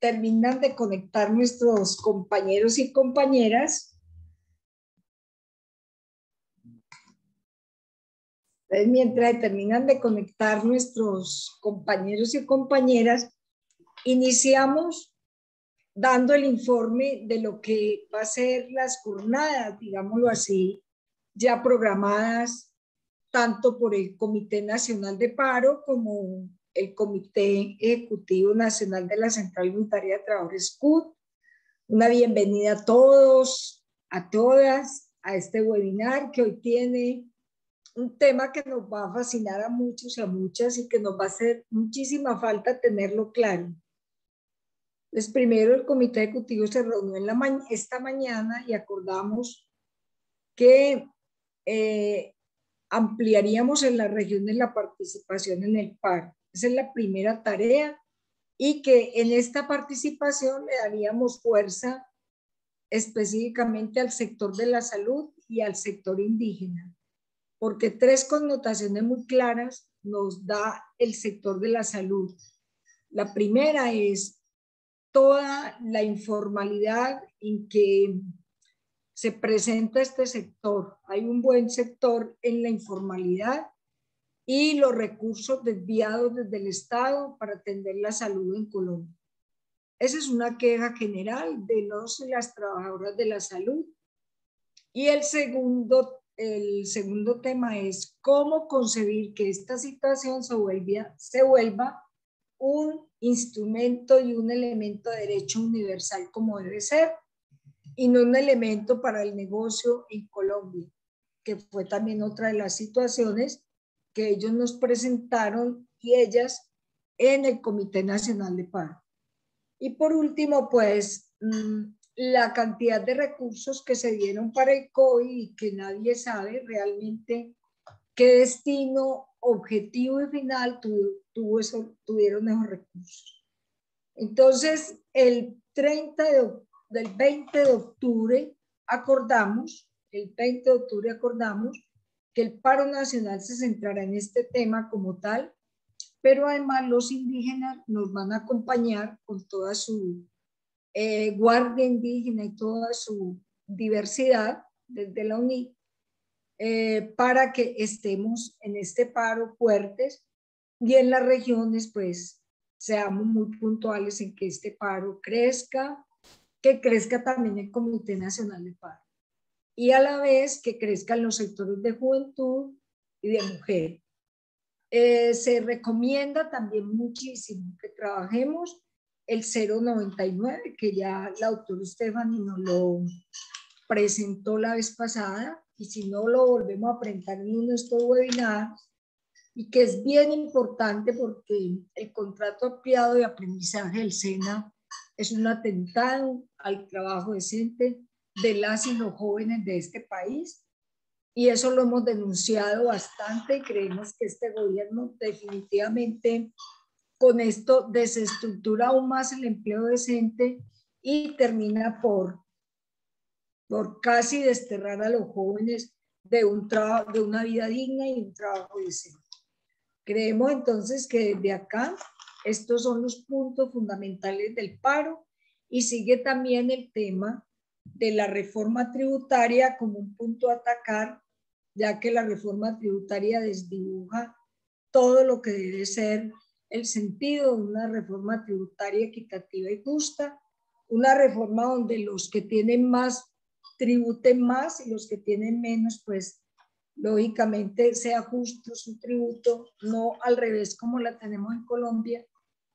terminan de conectar nuestros compañeros y compañeras. Entonces, mientras terminan de conectar nuestros compañeros y compañeras, iniciamos dando el informe de lo que va a ser las jornadas, digámoslo así, ya programadas tanto por el Comité Nacional de Paro como el Comité Ejecutivo Nacional de la Central Unitaria de Trabajadores CUT. Una bienvenida a todos, a todas, a este webinar que hoy tiene un tema que nos va a fascinar a muchos y a muchas y que nos va a hacer muchísima falta tenerlo claro. Pues primero el Comité Ejecutivo se reunió esta mañana y acordamos que ampliaríamos en las regiones la participación en el paro. Esa es la primera tarea y que en esta participación le daríamos fuerza específicamente al sector de la salud y al sector indígena, porque tres connotaciones muy claras nos da el sector de la salud. La primera es toda la informalidad en que se presenta este sector. Hay un buen sector en la informalidad y los recursos desviados desde el Estado para atender la salud en Colombia. Esa es una queja general de los y las trabajadoras de la salud. Y el segundo tema es cómo concebir que esta situación se vuelva un instrumento y un elemento de derecho universal como debe ser, y no un elemento para el negocio en Colombia, que fue también otra de las situaciones que ellos nos presentaron y ellas en el Comité Nacional de Paro. Y por último, pues, la cantidad de recursos que se dieron para el COVID y que nadie sabe realmente qué destino objetivo y final tuvieron esos recursos. Entonces, el 20 de octubre acordamos que el paro nacional se centrará en este tema como tal, pero además los indígenas nos van a acompañar con toda su guardia indígena y toda su diversidad desde la UNI, para que estemos en este paro fuertes y en las regiones pues seamos muy puntuales en que este paro crezca, que crezca también el Comité Nacional de Paro y a la vez que crezcan los sectores de juventud y de mujer. Se recomienda también muchísimo que trabajemos el 099, que ya la doctora Stephanie nos lo presentó la vez pasada, y si no lo volvemos a presentar en uno de estos webinars, y que es bien importante porque el contrato ampliado de aprendizaje del SENA es un atentado al trabajo decente de las y los jóvenes de este país, y eso lo hemos denunciado bastante y creemos que este gobierno definitivamente con esto desestructura aún más el empleo decente y termina por casi desterrar a los jóvenes de una vida digna y un trabajo decente. Creemos entonces que desde acá estos son los puntos fundamentales del paro, y sigue también el tema de la reforma tributaria como un punto a atacar, ya que la reforma tributaria desdibuja todo lo que debe ser el sentido de una reforma tributaria equitativa y justa, una reforma donde los que tienen más tributen más y los que tienen menos, pues lógicamente sea justo su tributo, no al revés como la tenemos en Colombia.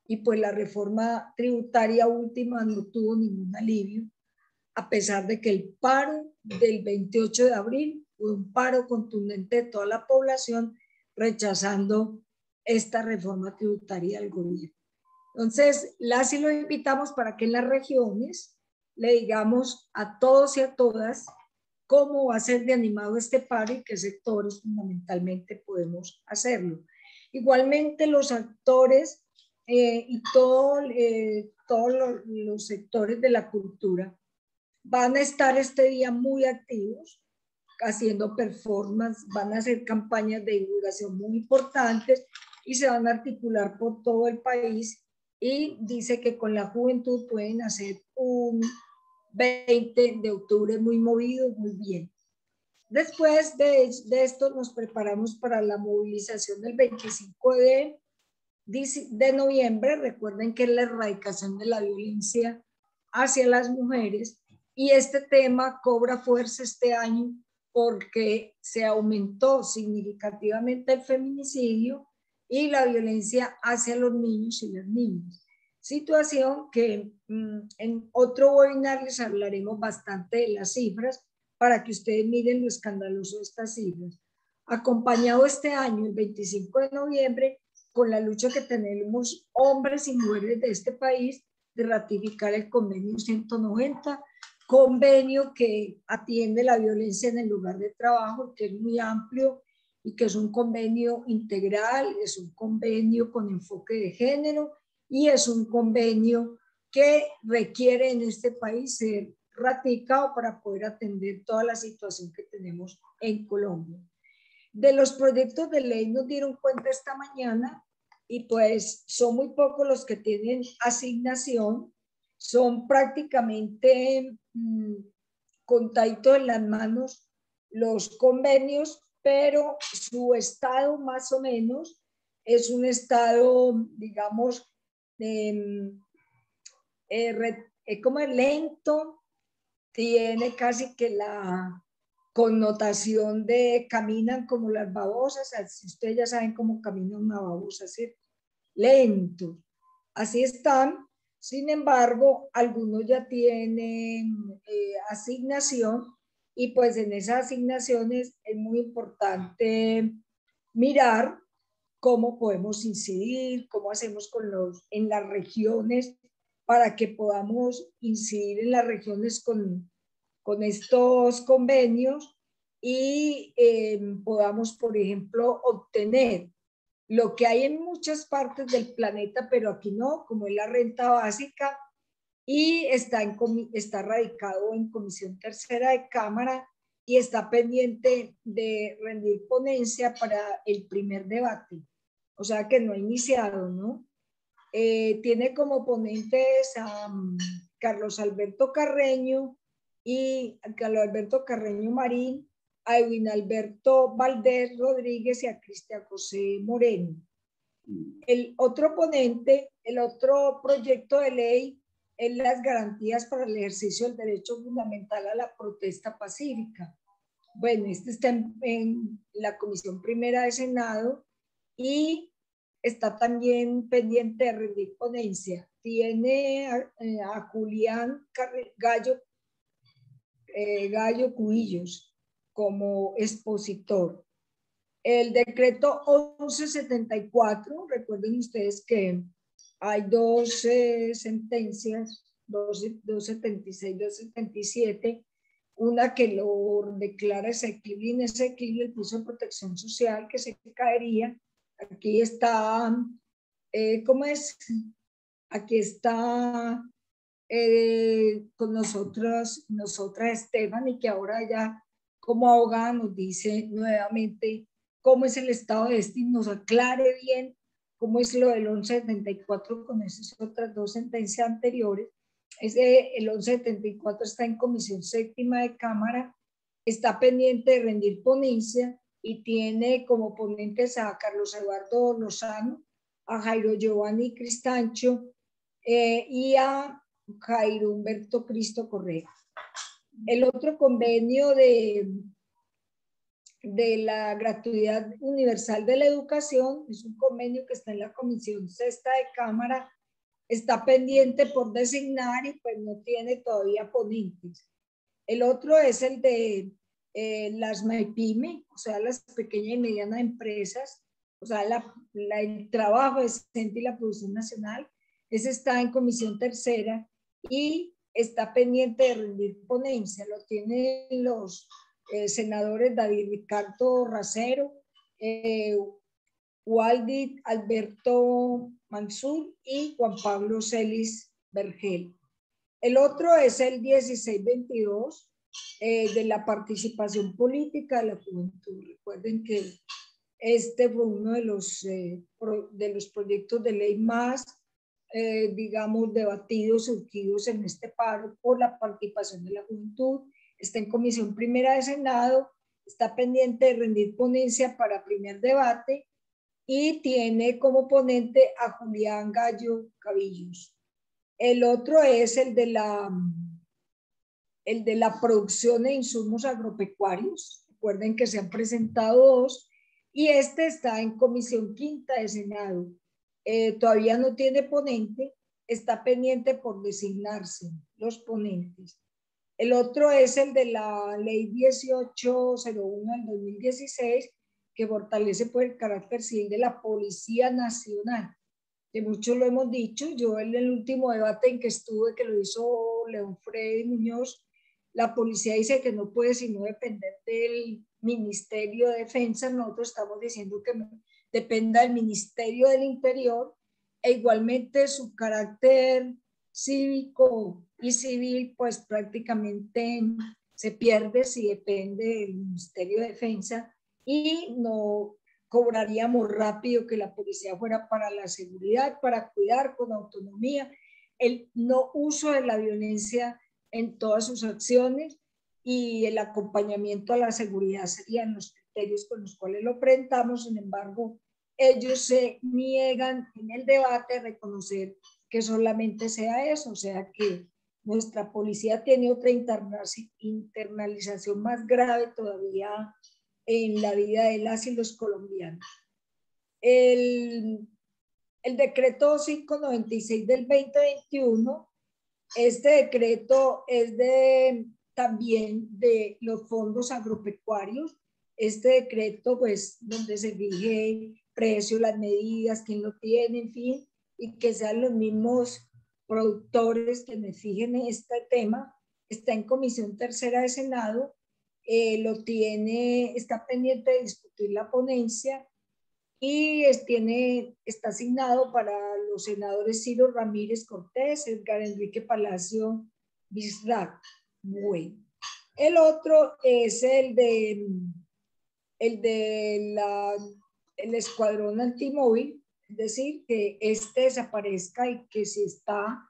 Y pues la reforma tributaria última no tuvo ningún alivio, a pesar de que el paro del 28 de abril fue un paro contundente de toda la población rechazando esta reforma tributaria del gobierno. Entonces, las y los invitamos para que en las regiones le digamos a todos y a todas cómo va a ser de animado este paro y qué sectores fundamentalmente podemos hacerlo. Igualmente los actores y todos los sectores de la cultura van a estar este día muy activos, haciendo performance, van a hacer campañas de divulgación muy importantes y se van a articular por todo el país y dice que con la juventud pueden hacer un 20 de octubre muy movido, muy bien. Después de esto nos preparamos para la movilización del 25 de noviembre. Recuerden que es la erradicación de la violencia hacia las mujeres y este tema cobra fuerza este año porque se aumentó significativamente el feminicidio y la violencia hacia los niños y las niñas. Situación que en otro webinar les hablaremos bastante de las cifras para que ustedes miren lo escandaloso de estas cifras. Acompañado este año, el 25 de noviembre, con la lucha que tenemos hombres y mujeres de este país de ratificar el convenio 190, convenio que atiende la violencia en el lugar de trabajo, que es muy amplio y que es un convenio integral, es un convenio con enfoque de género y es un convenio que requiere en este país ser ratificado para poder atender toda la situación que tenemos en Colombia. De los proyectos de ley nos dieron cuenta esta mañana y pues son muy pocos los que tienen asignación, son prácticamente contaditos en las manos los convenios, pero su estado más o menos es un estado, digamos, como lento, tiene casi que la connotación de caminan como las babosas, si ustedes ya saben cómo camina una babosa, ¿cierto? Lento. Así están. Sin embargo, algunos ya tienen asignación y pues en esas asignaciones es muy importante mirar cómo podemos incidir, cómo hacemos en las regiones para que podamos incidir en las regiones con estos convenios y podamos, por ejemplo, obtener lo que hay en muchas partes del planeta, pero aquí no, como es la renta básica, y está radicado en Comisión Tercera de Cámara y está pendiente de rendir ponencia para el primer debate. O sea que no ha iniciado, ¿no? Tiene como ponentes a Carlos Alberto Carreño y a Carlos Alberto Carreño Marín, a Edwin Alberto Valdés Rodríguez y a Cristian José Moreno. El otro ponente, el otro proyecto de ley es las garantías para el ejercicio del derecho fundamental a la protesta pacífica. Bueno, este está en la Comisión Primera de Senado y está también pendiente de rendir ponencia. Tiene a Julián Gallo Cubillos como expositor. El decreto 1174, recuerden ustedes que hay dos sentencias, 276, 277, una que lo declara exequible y inexequible, el piso de protección social que se caería. Aquí está, ¿cómo es? Aquí está con nosotras Esteban, y que ahora ya como abogada nos dice nuevamente cómo es el estado de este y nos aclare bien cómo es lo del 1174 con esas otras dos sentencias anteriores. El 1174 está en Comisión Séptima de Cámara, está pendiente de rendir ponencia y tiene como ponentes a Carlos Eduardo Lozano, a Jairo Giovanni Cristancho y a Jairo Humberto Cristo Correa. El otro convenio de la gratuidad universal de la educación es un convenio que está en la Comisión Sexta de Cámara, está pendiente por designar y pues no tiene todavía ponentes. El otro es el de las MyPyme, o sea, las pequeñas y medianas empresas, o sea, el trabajo decente y la producción nacional. Ese está en Comisión Tercera y está pendiente de rendir ponencia. Lo tienen los senadores David Ricardo Racero, Waldi Alberto Mansur y Juan Pablo Celis Vergel. El otro es el 1622 de la participación política de la juventud. Recuerden que este fue uno de los proyectos de ley más digamos, debatidos, surgidos en este paro por la participación de la juventud. Está en comisión primera de Senado, está pendiente de rendir ponencia para primer debate y tiene como ponente a Julián Gallo Cabillos. El otro es el de la producción de insumos agropecuarios. Recuerden que se han presentado dos y este está en comisión quinta de Senado. Todavía no tiene ponente, está pendiente por designarse los ponentes. El otro es el de la ley 1801 del 2016, que fortalece por el carácter civil de la Policía Nacional, que muchos lo hemos dicho. Yo en el último debate en que estuve, que lo hizo León Freddy Muñoz, la policía dice que no puede sino depender del Ministerio de Defensa. Nosotros estamos diciendo que dependa del Ministerio del Interior, e igualmente su carácter cívico y civil pues prácticamente se pierde si depende del Ministerio de Defensa, y no cobraríamos rápido que la policía fuera para la seguridad, para cuidar con autonomía, el no uso de la violencia en todas sus acciones, y el acompañamiento a la seguridad serían los criterios con los cuales lo presentamos. Sin embargo, ellos se niegan en el debate a reconocer que solamente sea eso, o sea que nuestra policía tiene otra internalización más grave todavía en la vida de las y los colombianos. El decreto 596 del 2021, este decreto es también de los fondos agropecuarios. Este decreto, pues, donde se fije precio, las medidas, quién lo tiene, en fin, y que sean los mismos productores que me fijen en este tema. Está en comisión tercera de Senado, está pendiente de discutir la ponencia, y está asignado para los senadores Ciro Ramírez Cortés, Edgar Enrique Palacio Bisrac. Bueno, el otro es el escuadrón antimóvil, es decir, que este desaparezca y que si está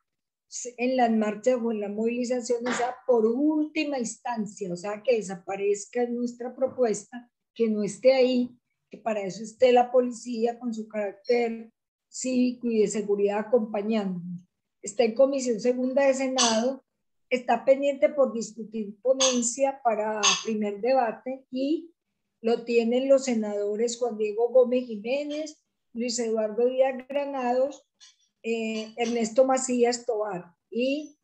en las marchas o en las movilizaciones sea por última instancia, o sea, que desaparezca en nuestra propuesta, que no esté ahí, que para eso esté la policía con su carácter cívico y de seguridad acompañándonos. Está en comisión segunda de Senado, está pendiente por discutir ponencia para primer debate, y lo tienen los senadores Juan Diego Gómez Jiménez, Luis Eduardo Díaz Granados, Ernesto Macías Tovar y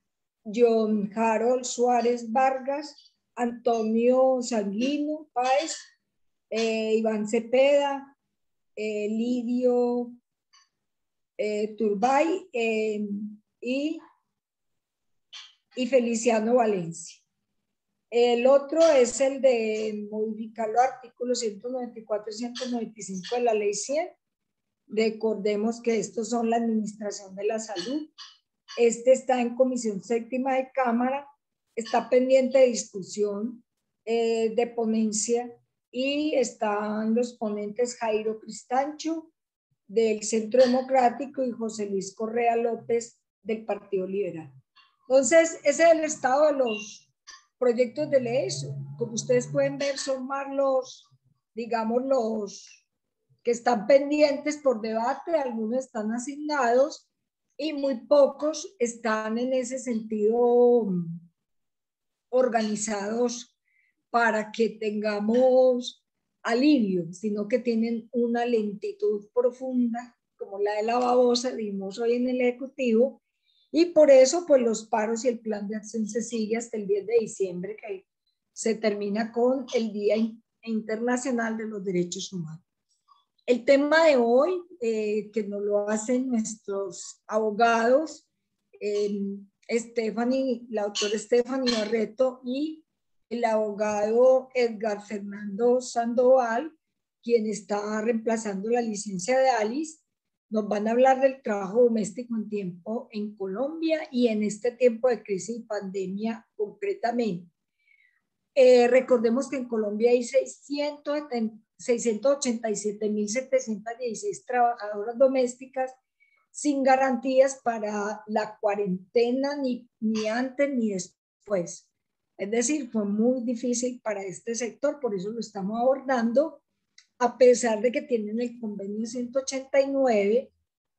John Harold Suárez Vargas, Antonio Sanguino Páez, Iván Cepeda, Lidio Turbay y Feliciano Valencia. El otro es el de modificar los artículos 194 y 195 de la ley 100. Recordemos que estos son la administración de la salud. Este está en comisión séptima de Cámara, está pendiente de discusión, de ponencia, y están los ponentes Jairo Cristancho del Centro Democrático y José Luis Correa López del Partido Liberal. Entonces, ese es el estado de los proyectos de ley. Como ustedes pueden ver, son más los que están pendientes por debate, algunos están asignados y muy pocos están en ese sentido organizados para que tengamos alivio, sino que tienen una lentitud profunda, como la de la babosa, vimos hoy en el Ejecutivo, y por eso pues los paros y el plan de acción se sigue hasta el 10 de diciembre, que se termina con el Día Internacional de los Derechos Humanos. El tema de hoy, que nos lo hacen nuestros abogados, la doctora Stephanie Barreto y el abogado Edgar Fernando Sandoval, quien está reemplazando la licencia de Alice, nos van a hablar del trabajo doméstico en Colombia y en este tiempo de crisis y pandemia concretamente. Recordemos que en Colombia hay 687.716 trabajadoras domésticas, sin garantías para la cuarentena, ni antes ni después. Es decir, fue muy difícil para este sector, por eso lo estamos abordando, a pesar de que tienen el convenio 189,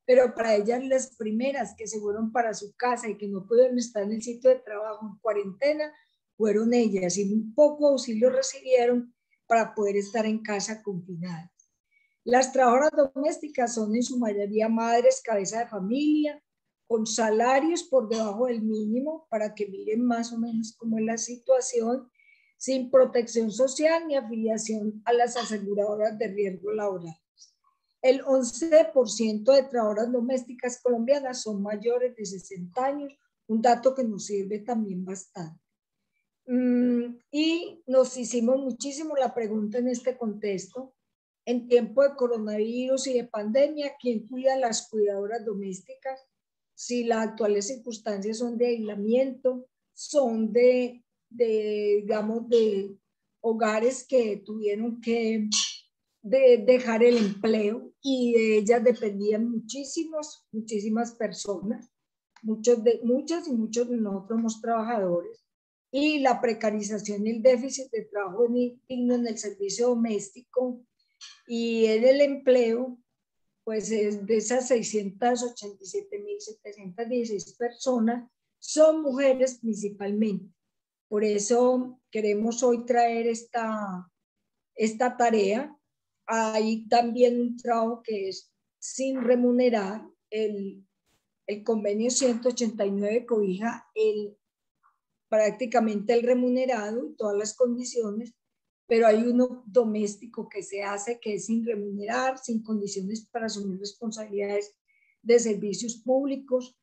pero para ellas las primeras que se fueron para su casa y que no pudieron estar en el sitio de trabajo en cuarentena, fueron ellas, y un poco auxilio recibieron para poder estar en casa confinadas. Las trabajadoras domésticas son en su mayoría madres, cabeza de familia, con salarios por debajo del mínimo, para que miren más o menos cómo es la situación, sin protección social ni afiliación a las aseguradoras de riesgo laboral. El 11% de trabajadoras domésticas colombianas son mayores de 60 años, un dato que nos sirve también bastante. Y nos hicimos muchísimo la pregunta en este contexto: en tiempo de coronavirus y de pandemia, ¿quién cuida a las cuidadoras domésticas? Si las actuales circunstancias son de aislamiento, son digamos, de hogares que tuvieron que dejar el empleo, y de ellas dependían muchísimas personas, muchas y muchos de nosotros somos trabajadores, y la precarización y el déficit de trabajo digno en el servicio doméstico y en el empleo, pues es de esas 687.716 personas, son mujeres principalmente. Por eso queremos hoy traer esta tarea. Hay también un trabajo que es sin remunerar. El convenio 189 cobija prácticamente el remunerado y todas las condiciones, pero hay uno doméstico que se hace, que es sin remunerar, sin condiciones para asumir responsabilidades de servicios públicos,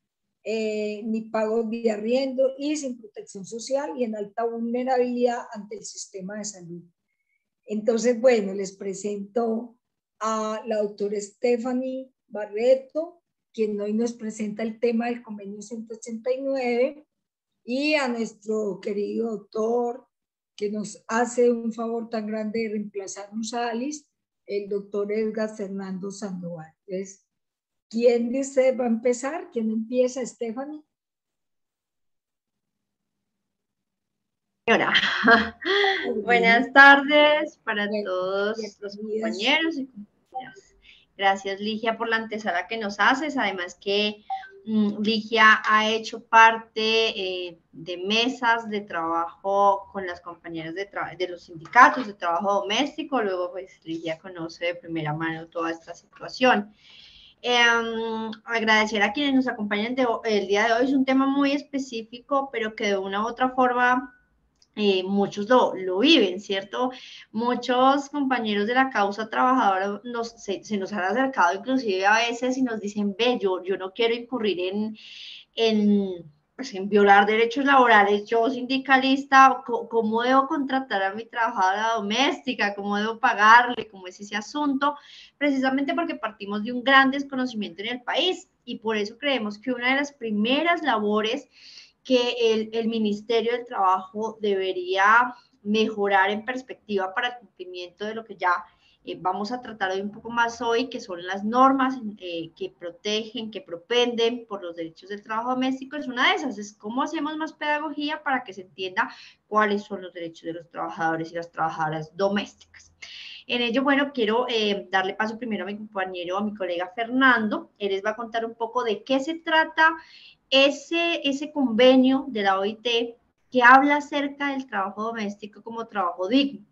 ni pagos de arriendo, y sin protección social y en alta vulnerabilidad ante el sistema de salud. Entonces, bueno, les presento a la doctora Stephanie Barreto, quien hoy nos presenta el tema del convenio 189, y a nuestro querido doctor, que nos hace un favor tan grande de reemplazarnos a Alice, el doctor Edgar Fernando Sandoval. Entonces, ¿quién de ustedes va a empezar? ¿Quién empieza, Stephanie? Señora. Buenas tardes para todos los compañeros y compañeras. Gracias, Ligia, por la antesala que nos haces. Además que Ligia ha hecho parte de mesas de trabajo con las compañeras de los sindicatos de trabajo doméstico. Luego, pues, Ligia conoce de primera mano toda esta situación. Agradecer a quienes nos acompañan el día de hoy. Es un tema muy específico, pero que de una u otra forma muchos lo viven, ¿cierto? Muchos compañeros de la causa trabajadora se nos han acercado inclusive a veces y nos dicen, ve, yo no quiero incurrir pues en violar derechos laborales, yo sindicalista, ¿cómo debo contratar a mi trabajadora doméstica? ¿Cómo debo pagarle? ¿Cómo es ese asunto? Precisamente porque partimos de un gran desconocimiento en el país, y por eso creemos que una de las primeras labores que el Ministerio del Trabajo debería mejorar en perspectiva para el cumplimiento de lo que ya vamos a tratar hoy un poco más hoy, que son las normas que protegen, que propenden por los derechos del trabajo doméstico. Es una de esas, es cómo hacemos más pedagogía para que se entienda cuáles son los derechos de los trabajadores y las trabajadoras domésticas. En ello, bueno, quiero darle paso primero a mi compañero, a mi colega Fernando. Él les va a contar un poco de qué se trata ese convenio de la OIT que habla acerca del trabajo doméstico como trabajo digno.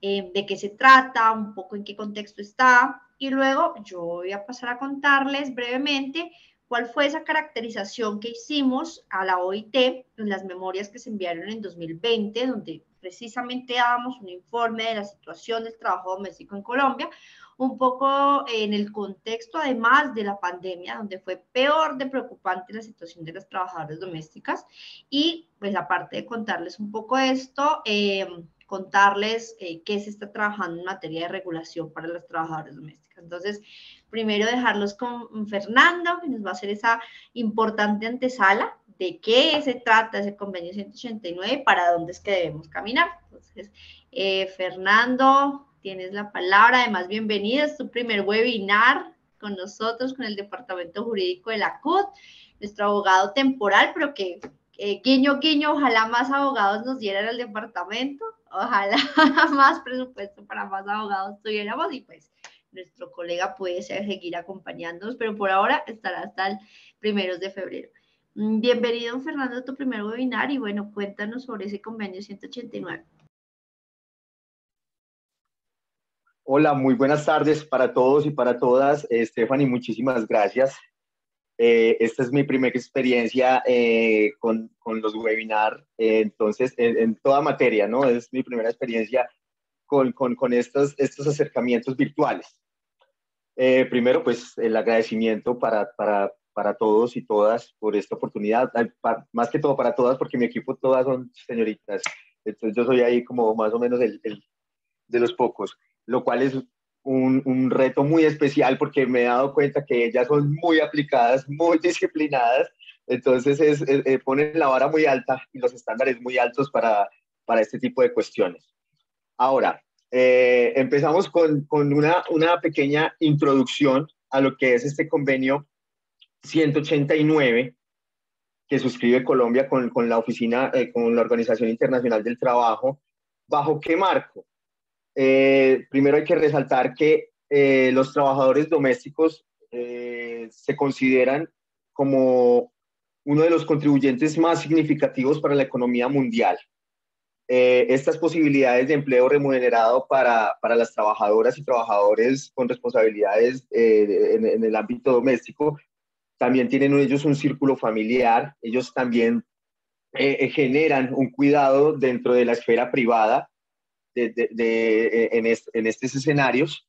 De qué se trata, un poco en qué contexto está, y luego yo voy a pasar a contarles brevemente cuál fue esa caracterización que hicimos a la OIT en las memorias que se enviaron en 2020, donde precisamente dábamos un informe de la situación del trabajo doméstico en Colombia, un poco en el contexto además de la pandemia, donde fue peor de preocupante la situación de las trabajadoras domésticas. Y pues aparte de contarles un poco esto, contarles qué se está trabajando en materia de regulación para las trabajadoras domésticas. Entonces, primero dejarlos con Fernando, que nos va a hacer esa importante antesala de qué se trata ese convenio 189 y para dónde es que debemos caminar. Entonces, Fernando, tienes la palabra. Además, bienvenida, es tu primer webinar. con nosotros, con el departamento jurídico de la CUT, nuestro abogado temporal, pero que guiño, guiño, ojalá más abogados nos dieran al departamento, ojalá más presupuesto para más abogados tuviéramos y pues nuestro colega puede seguir acompañándonos, pero por ahora estará hasta el 1 de febrero. Bienvenido, Fernando, a tu primer webinar y bueno, cuéntanos sobre ese convenio 189. Hola, muy buenas tardes para todos y para todas. Stephanie, muchísimas gracias. Esta es mi primera experiencia con los webinars, entonces, en toda materia, ¿no? Es mi primera experiencia con estos acercamientos virtuales. Primero, pues, el agradecimiento para todos y todas por esta oportunidad, más que todo para todas, porque mi equipo todas son señoritas, entonces yo soy ahí como más o menos el de los pocos, lo cual es un reto muy especial porque me he dado cuenta que ellas son muy aplicadas, muy disciplinadas, entonces ponen la vara muy alta y los estándares muy altos para este tipo de cuestiones. Ahora, empezamos con una pequeña introducción a lo que es este convenio 189 que suscribe Colombia con la oficina, con la Organización Internacional del Trabajo. ¿Bajo qué marco? Primero hay que resaltar que los trabajadores domésticos se consideran como uno de los contribuyentes más significativos para la economía mundial. Estas posibilidades de empleo remunerado para las trabajadoras y trabajadores con responsabilidades en el ámbito doméstico también tienen ellos un círculo familiar, ellos también generan un cuidado dentro de la esfera privada en estos escenarios.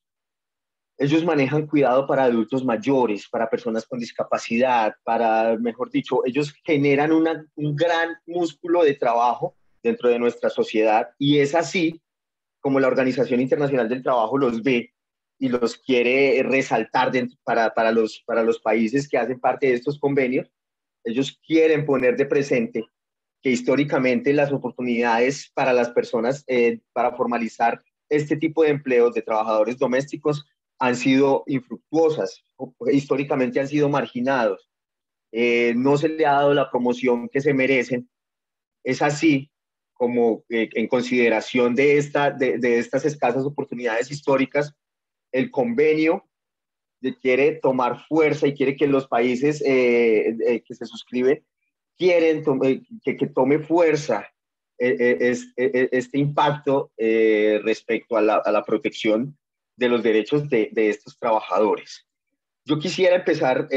Ellos manejan cuidado para adultos mayores, para personas con discapacidad, mejor dicho, ellos generan un gran músculo de trabajo dentro de nuestra sociedad y es así como la Organización Internacional del Trabajo los ve y los quiere resaltar para los países que hacen parte de estos convenios. Ellos quieren poner de presente que históricamente las oportunidades para las personas para formalizar este tipo de empleos de trabajadores domésticos han sido infructuosas, históricamente han sido marginados, no se le ha dado la promoción que se merecen. Es así como en consideración de estas escasas oportunidades históricas, el convenio quiere tomar fuerza y quiere que los países que se suscriben quieren que tome fuerza este impacto respecto a la protección de los derechos de estos trabajadores. Yo quisiera empezar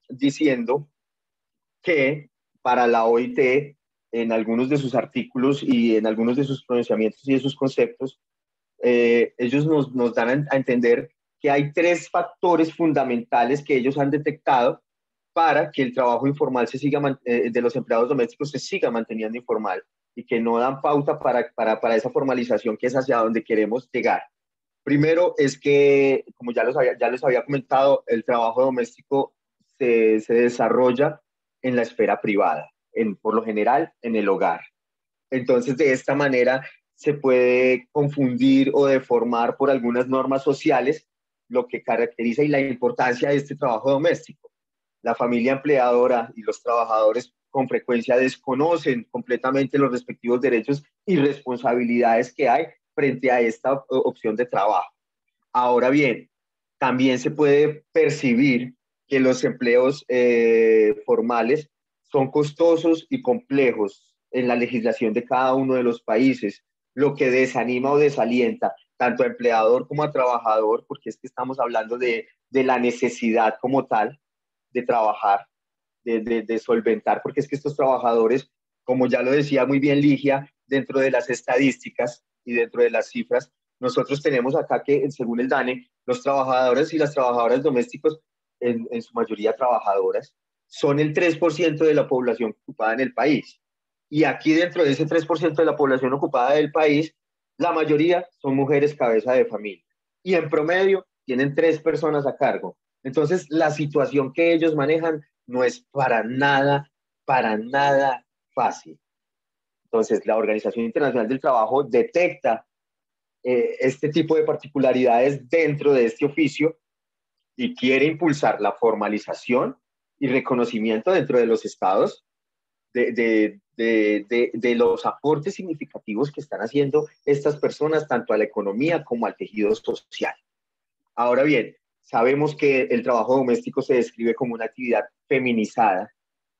diciendo que para la OIT, en algunos de sus artículos y en algunos de sus pronunciamientos y de sus conceptos, ellos nos dan a entender que hay 3 factores fundamentales que ellos han detectado para que el trabajo informal de los empleados domésticos se siga manteniendo informal y que no dan pauta para esa formalización que es hacia donde queremos llegar. Primero es que, como ya les había comentado, el trabajo doméstico se desarrolla en la esfera privada, por lo general en el hogar. Entonces, de esta manera se puede confundir o deformar por algunas normas sociales lo que caracteriza y la importancia de este trabajo doméstico. La familia empleadora y los trabajadores con frecuencia desconocen completamente los respectivos derechos y responsabilidades que hay frente a esta opción de trabajo. Ahora bien, también se puede percibir que los empleos formales son costosos y complejos en la legislación de cada uno de los países, lo que desanima o desalienta tanto a empleador como a trabajador, porque es que estamos hablando de la necesidad como tal de trabajar, de solventar, porque es que estos trabajadores, como ya lo decía muy bien Ligia, dentro de las estadísticas y dentro de las cifras, nosotros tenemos acá que, según el DANE, los trabajadores y las trabajadoras domésticos, en su mayoría trabajadoras, son el 3% de la población ocupada en el país. Y aquí dentro de ese 3% de la población ocupada del país, la mayoría son mujeres cabeza de familia. Y en promedio tienen 3 personas a cargo. Entonces, la situación que ellos manejan no es para nada fácil. Entonces, la Organización Internacional del Trabajo detecta este tipo de particularidades dentro de este oficio y quiere impulsar la formalización y reconocimiento dentro de los estados de los aportes significativos que están haciendo estas personas, tanto a la economía como al tejido social. Ahora bien, sabemos que el trabajo doméstico se describe como una actividad feminizada,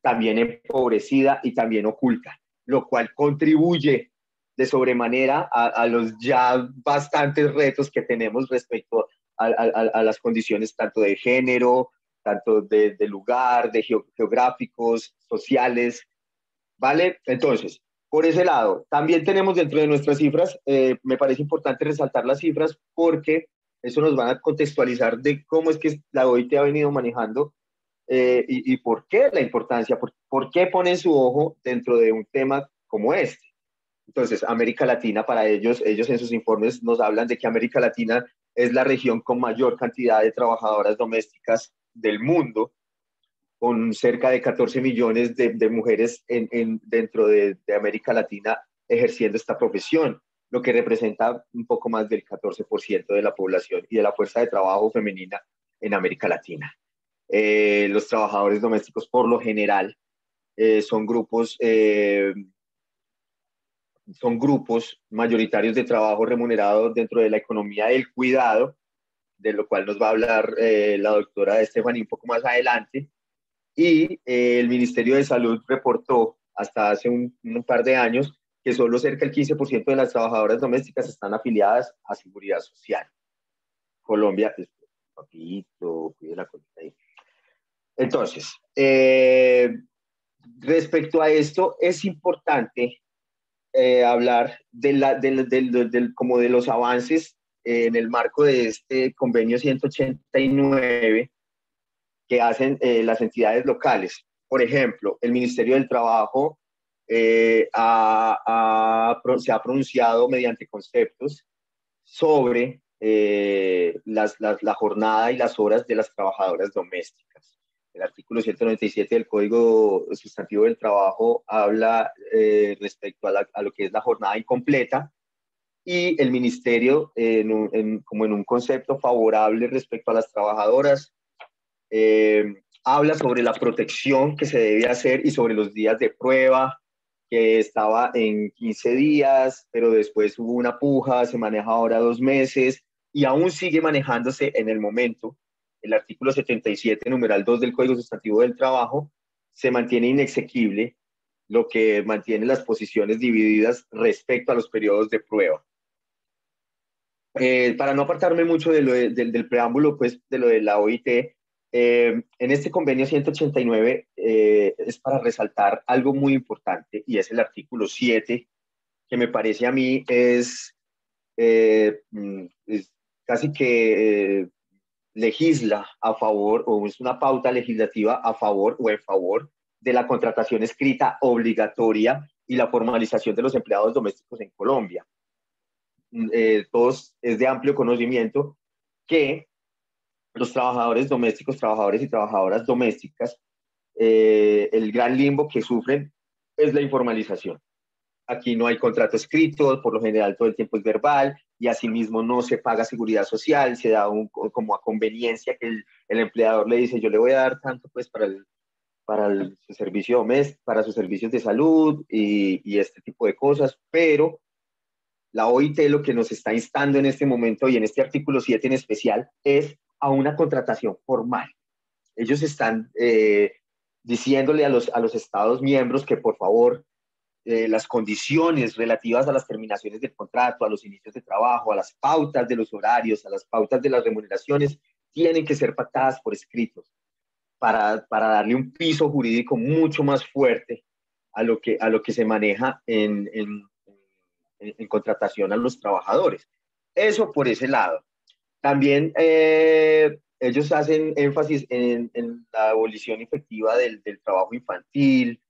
también empobrecida y también oculta, lo cual contribuye de sobremanera a los ya bastantes retos que tenemos respecto a las condiciones tanto de género, tanto de lugar, de geográficos, sociales, ¿vale? Entonces, por ese lado, también tenemos dentro de nuestras cifras, me parece importante resaltar las cifras porque eso nos van a contextualizar de cómo es que la OIT ha venido manejando y por qué la importancia, por qué ponen su ojo dentro de un tema como este. Entonces, América Latina, para ellos en sus informes nos hablan de que América Latina es la región con mayor cantidad de trabajadoras domésticas del mundo, con cerca de 14 millones de mujeres dentro de América Latina ejerciendo esta profesión, lo que representa un poco más del 14% de la población y de la fuerza de trabajo femenina en América Latina. Los trabajadores domésticos, por lo general, son grupos mayoritarios de trabajo remunerado dentro de la economía del cuidado, de lo cual nos va a hablar la doctora Stephanie un poco más adelante. Y el Ministerio de Salud reportó hasta hace un par de años que solo cerca del 15% de las trabajadoras domésticas están afiliadas a Seguridad Social. Colombia, pues, papito, cuide la colita ahí. Entonces, respecto a esto, es importante hablar como de los avances en el marco de este convenio 189 que hacen las entidades locales. Por ejemplo, el Ministerio del Trabajo se ha pronunciado mediante conceptos sobre la jornada y las horas de las trabajadoras domésticas. El artículo 197 del Código Sustantivo del Trabajo habla respecto a lo que es la jornada incompleta, y el Ministerio, como en un concepto favorable respecto a las trabajadoras, habla sobre la protección que se debe hacer y sobre los días de prueba, que estaba en 15 días, pero después hubo una puja, se maneja ahora 2 meses y aún sigue manejándose en el momento. El artículo 77, numeral 2 del Código Sustantivo del Trabajo, se mantiene inexequible, lo que mantiene las posiciones divididas respecto a los periodos de prueba. Para no apartarme mucho del preámbulo, pues, de lo de la OIT, en este convenio 189 es para resaltar algo muy importante, y es el artículo 7, que me parece a mí es casi que legisla a favor, o es una pauta legislativa a favor o en favor de la contratación escrita obligatoria y la formalización de los empleados domésticos en Colombia. Todos es de amplio conocimiento que los trabajadores domésticos, trabajadores y trabajadoras domésticas, el gran limbo que sufren es la informalización. Aquí no hay contrato escrito, por lo general todo el tiempo es verbal, y asimismo no se paga seguridad social, se da como a conveniencia que el empleador le dice, yo le voy a dar tanto pues su servicio doméstico, para sus servicios de salud y este tipo de cosas, pero la OIT lo que nos está instando en este momento y en este artículo 7 en especial es a una contratación formal. Ellos están diciéndole a los Estados miembros que por favor las condiciones relativas a las terminaciones del contrato, a los inicios de trabajo, a las pautas de los horarios, a las pautas de las remuneraciones, tienen que ser pactadas por escritos para darle un piso jurídico mucho más fuerte a lo que se maneja en contratación a los trabajadores. Eso por ese lado. También ellos hacen énfasis en la abolición efectiva del trabajo infantil,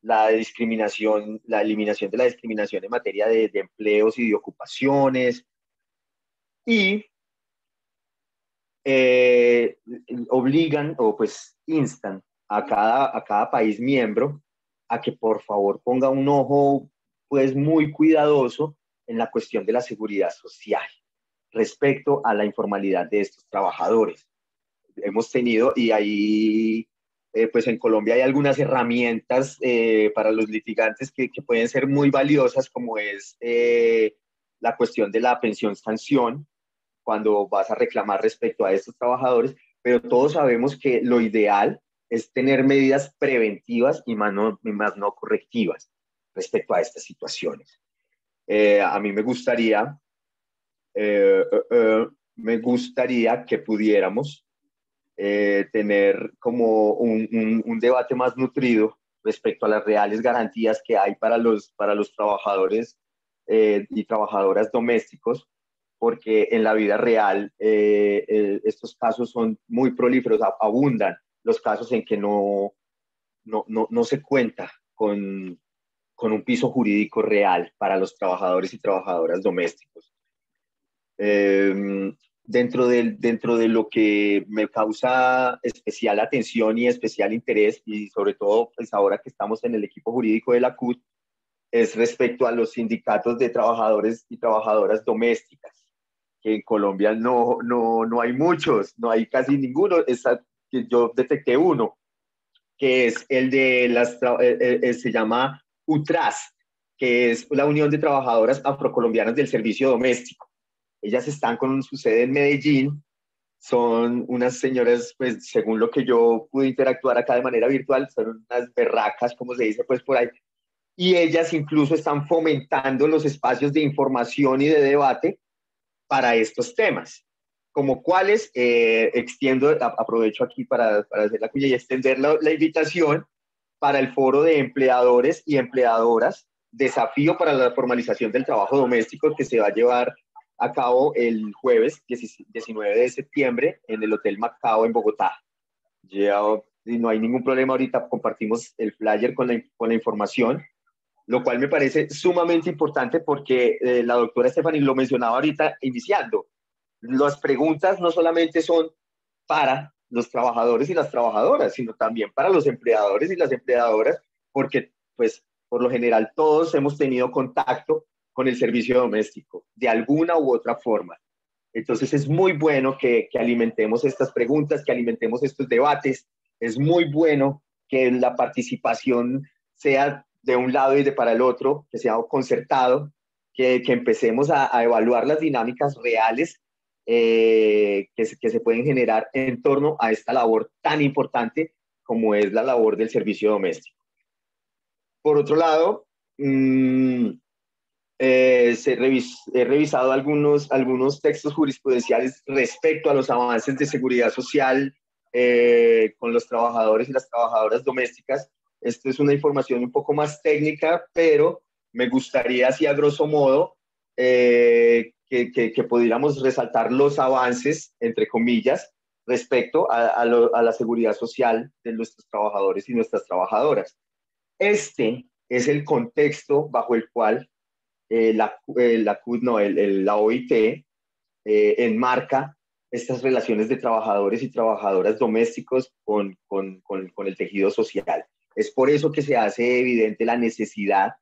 la discriminación, la eliminación de la discriminación en materia de empleos y de ocupaciones, y obligan o pues instan a cada país miembro a que por favor ponga un ojo pues muy cuidadoso en la cuestión de la seguridad social respecto a la informalidad de estos trabajadores. hemos tenido, y ahí, pues en Colombia hay algunas herramientas para los litigantes que pueden ser muy valiosas, como es la cuestión de la pensión sanción, cuando vas a reclamar respecto a estos trabajadores, pero todos sabemos que lo ideal es tener medidas preventivas y más no correctivas respecto a estas situaciones. A mí me gustaría que pudiéramos tener como un debate más nutrido respecto a las reales garantías que hay para los trabajadores y trabajadoras domésticos, porque en la vida real estos casos son muy prolíferos, abundan los casos en que no se cuenta con un piso jurídico real para los trabajadores y trabajadoras domésticos. Dentro de lo que me causa especial atención y especial interés, y sobre todo pues ahora que estamos en el equipo jurídico de la CUT, es respecto a los sindicatos de trabajadores y trabajadoras domésticas, que en Colombia no hay muchos, no hay casi ninguno. Yo detecté uno, que es el de se llama UTRAS, que es la Unión de Trabajadoras Afrocolombianas del Servicio Doméstico. Ellas están con su sede en Medellín, son unas señoras, pues según lo que yo pude interactuar acá de manera virtual, son unas berracas, como se dice pues por ahí, y ellas incluso están fomentando los espacios de información y de debate para estos temas. Como cuáles, aprovecho aquí para hacer la cuña y extender la invitación para el foro de empleadores y empleadoras, desafío para la formalización del trabajo doméstico, que se va a llevar a cabo el jueves 19 de septiembre en el Hotel Macao en Bogotá. Ya, no hay ningún problema, ahorita compartimos el flyer con la información, lo cual me parece sumamente importante porque la doctora Stephanie lo mencionaba ahorita iniciando. Las preguntas no solamente son para los trabajadores y las trabajadoras, sino también para los empleadores y las empleadoras, porque pues por lo general todos hemos tenido contacto con el servicio doméstico de alguna u otra forma. Entonces es muy bueno que alimentemos estas preguntas, que alimentemos estos debates. Es muy bueno que la participación sea de un lado y para el otro, que sea concertado, que empecemos a evaluar las dinámicas reales que se pueden generar en torno a esta labor tan importante como es la labor del servicio doméstico. Por otro lado, he revisado algunos textos jurisprudenciales respecto a los avances de seguridad social con los trabajadores y las trabajadoras domésticas. Esto es una información un poco más técnica, pero me gustaría, así a grosso modo, que pudiéramos resaltar los avances, entre comillas, respecto a la seguridad social de nuestros trabajadores y nuestras trabajadoras. Este es el contexto bajo el cual la OIT enmarca estas relaciones de trabajadores y trabajadoras domésticos con el tejido social. Es por eso que se hace evidente la necesidad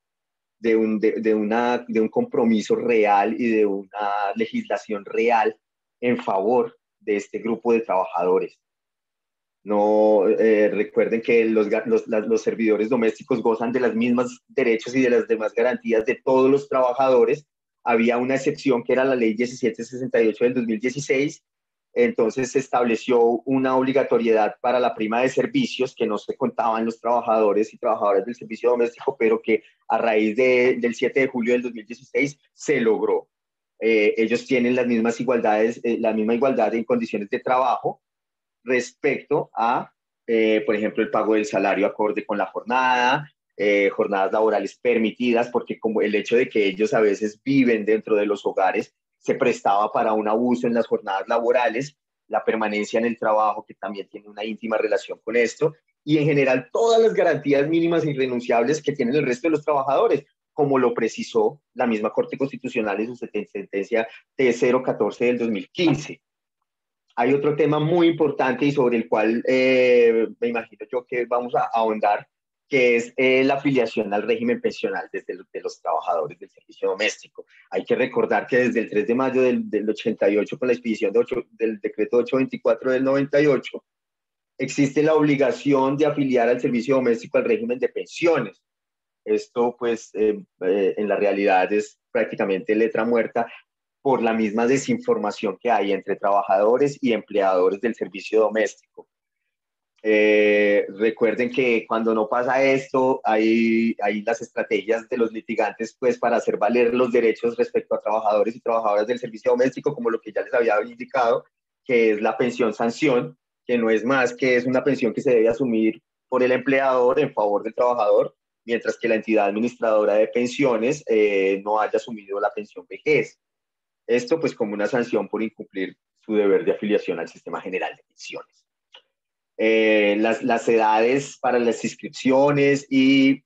de un compromiso real y de una legislación real en favor de este grupo de trabajadores. No, recuerden que los servidores domésticos gozan de los mismos derechos y de las demás garantías de todos los trabajadores. Había una excepción que era la ley 1768 del 2016. Entonces se estableció una obligatoriedad para la prima de servicios que no se contaban los trabajadores y trabajadoras del servicio doméstico, pero que a raíz del 7 de julio del 2016 se logró. Ellos tienen las mismas igualdades, la misma igualdad en condiciones de trabajo respecto a, por ejemplo, el pago del salario acorde con la jornada, jornadas laborales permitidas, porque como el hecho de que ellos a veces viven dentro de los hogares se prestaba para un abuso en las jornadas laborales, la permanencia en el trabajo, que también tiene una íntima relación con esto, y en general todas las garantías mínimas e irrenunciables que tienen el resto de los trabajadores, como lo precisó la misma Corte Constitucional en su sentencia T014 del 2015. Hay otro tema muy importante y sobre el cual me imagino yo que vamos a ahondar, que es la afiliación al régimen pensional de los trabajadores del servicio doméstico. Hay que recordar que desde el 3 de mayo del 88, con la expedición del decreto 824 del 98, existe la obligación de afiliar al servicio doméstico al régimen de pensiones. Esto, pues, en la realidad es prácticamente letra muerta por la misma desinformación que hay entre trabajadores y empleadores del servicio doméstico. Recuerden que cuando no pasa esto, hay las estrategias de los litigantes pues para hacer valer los derechos respecto a trabajadores y trabajadoras del servicio doméstico, como lo que ya les había indicado, que es la pensión sanción, que no es más que es una pensión que se debe asumir por el empleador en favor del trabajador, mientras que la entidad administradora de pensiones no haya asumido la pensión vejez. Esto pues como una sanción por incumplir su deber de afiliación al Sistema General de Pensiones. Las edades para las inscripciones y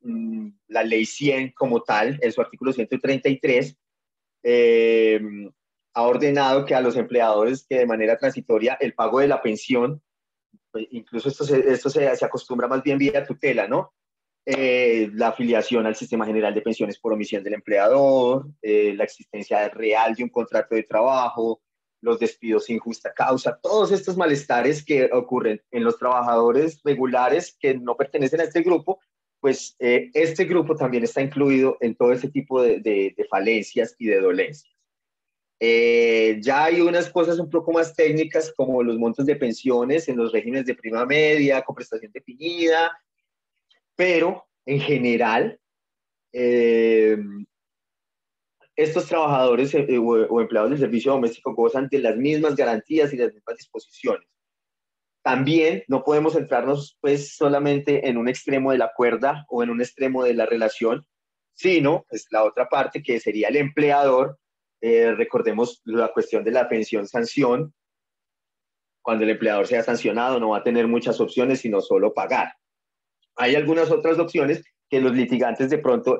la ley 100 como tal, en su artículo 133, ha ordenado que a los empleadores que de manera transitoria el pago de la pensión, incluso esto se acostumbra más bien vía tutela, ¿no? La afiliación al Sistema General de Pensiones por omisión del empleador, la existencia real de un contrato de trabajo, los despidos sin justa causa, todos estos malestares que ocurren en los trabajadores regulares que no pertenecen a este grupo, pues este grupo también está incluido en todo ese tipo de falencias y de dolencias. Ya hay unas cosas un poco más técnicas como los montos de pensiones en los regímenes de prima media, con prestación definida, pero en general estos trabajadores o empleados del servicio doméstico gozan de las mismas garantías y las mismas disposiciones. También no podemos centrarnos pues solamente en un extremo de la cuerda o en un extremo de la relación, sino pues, la otra parte que sería el empleador. Recordemos la cuestión de la pensión sanción. Cuando el empleador sea sancionado no va a tener muchas opciones, sino solo pagar. Hay algunas otras opciones que los litigantes de pronto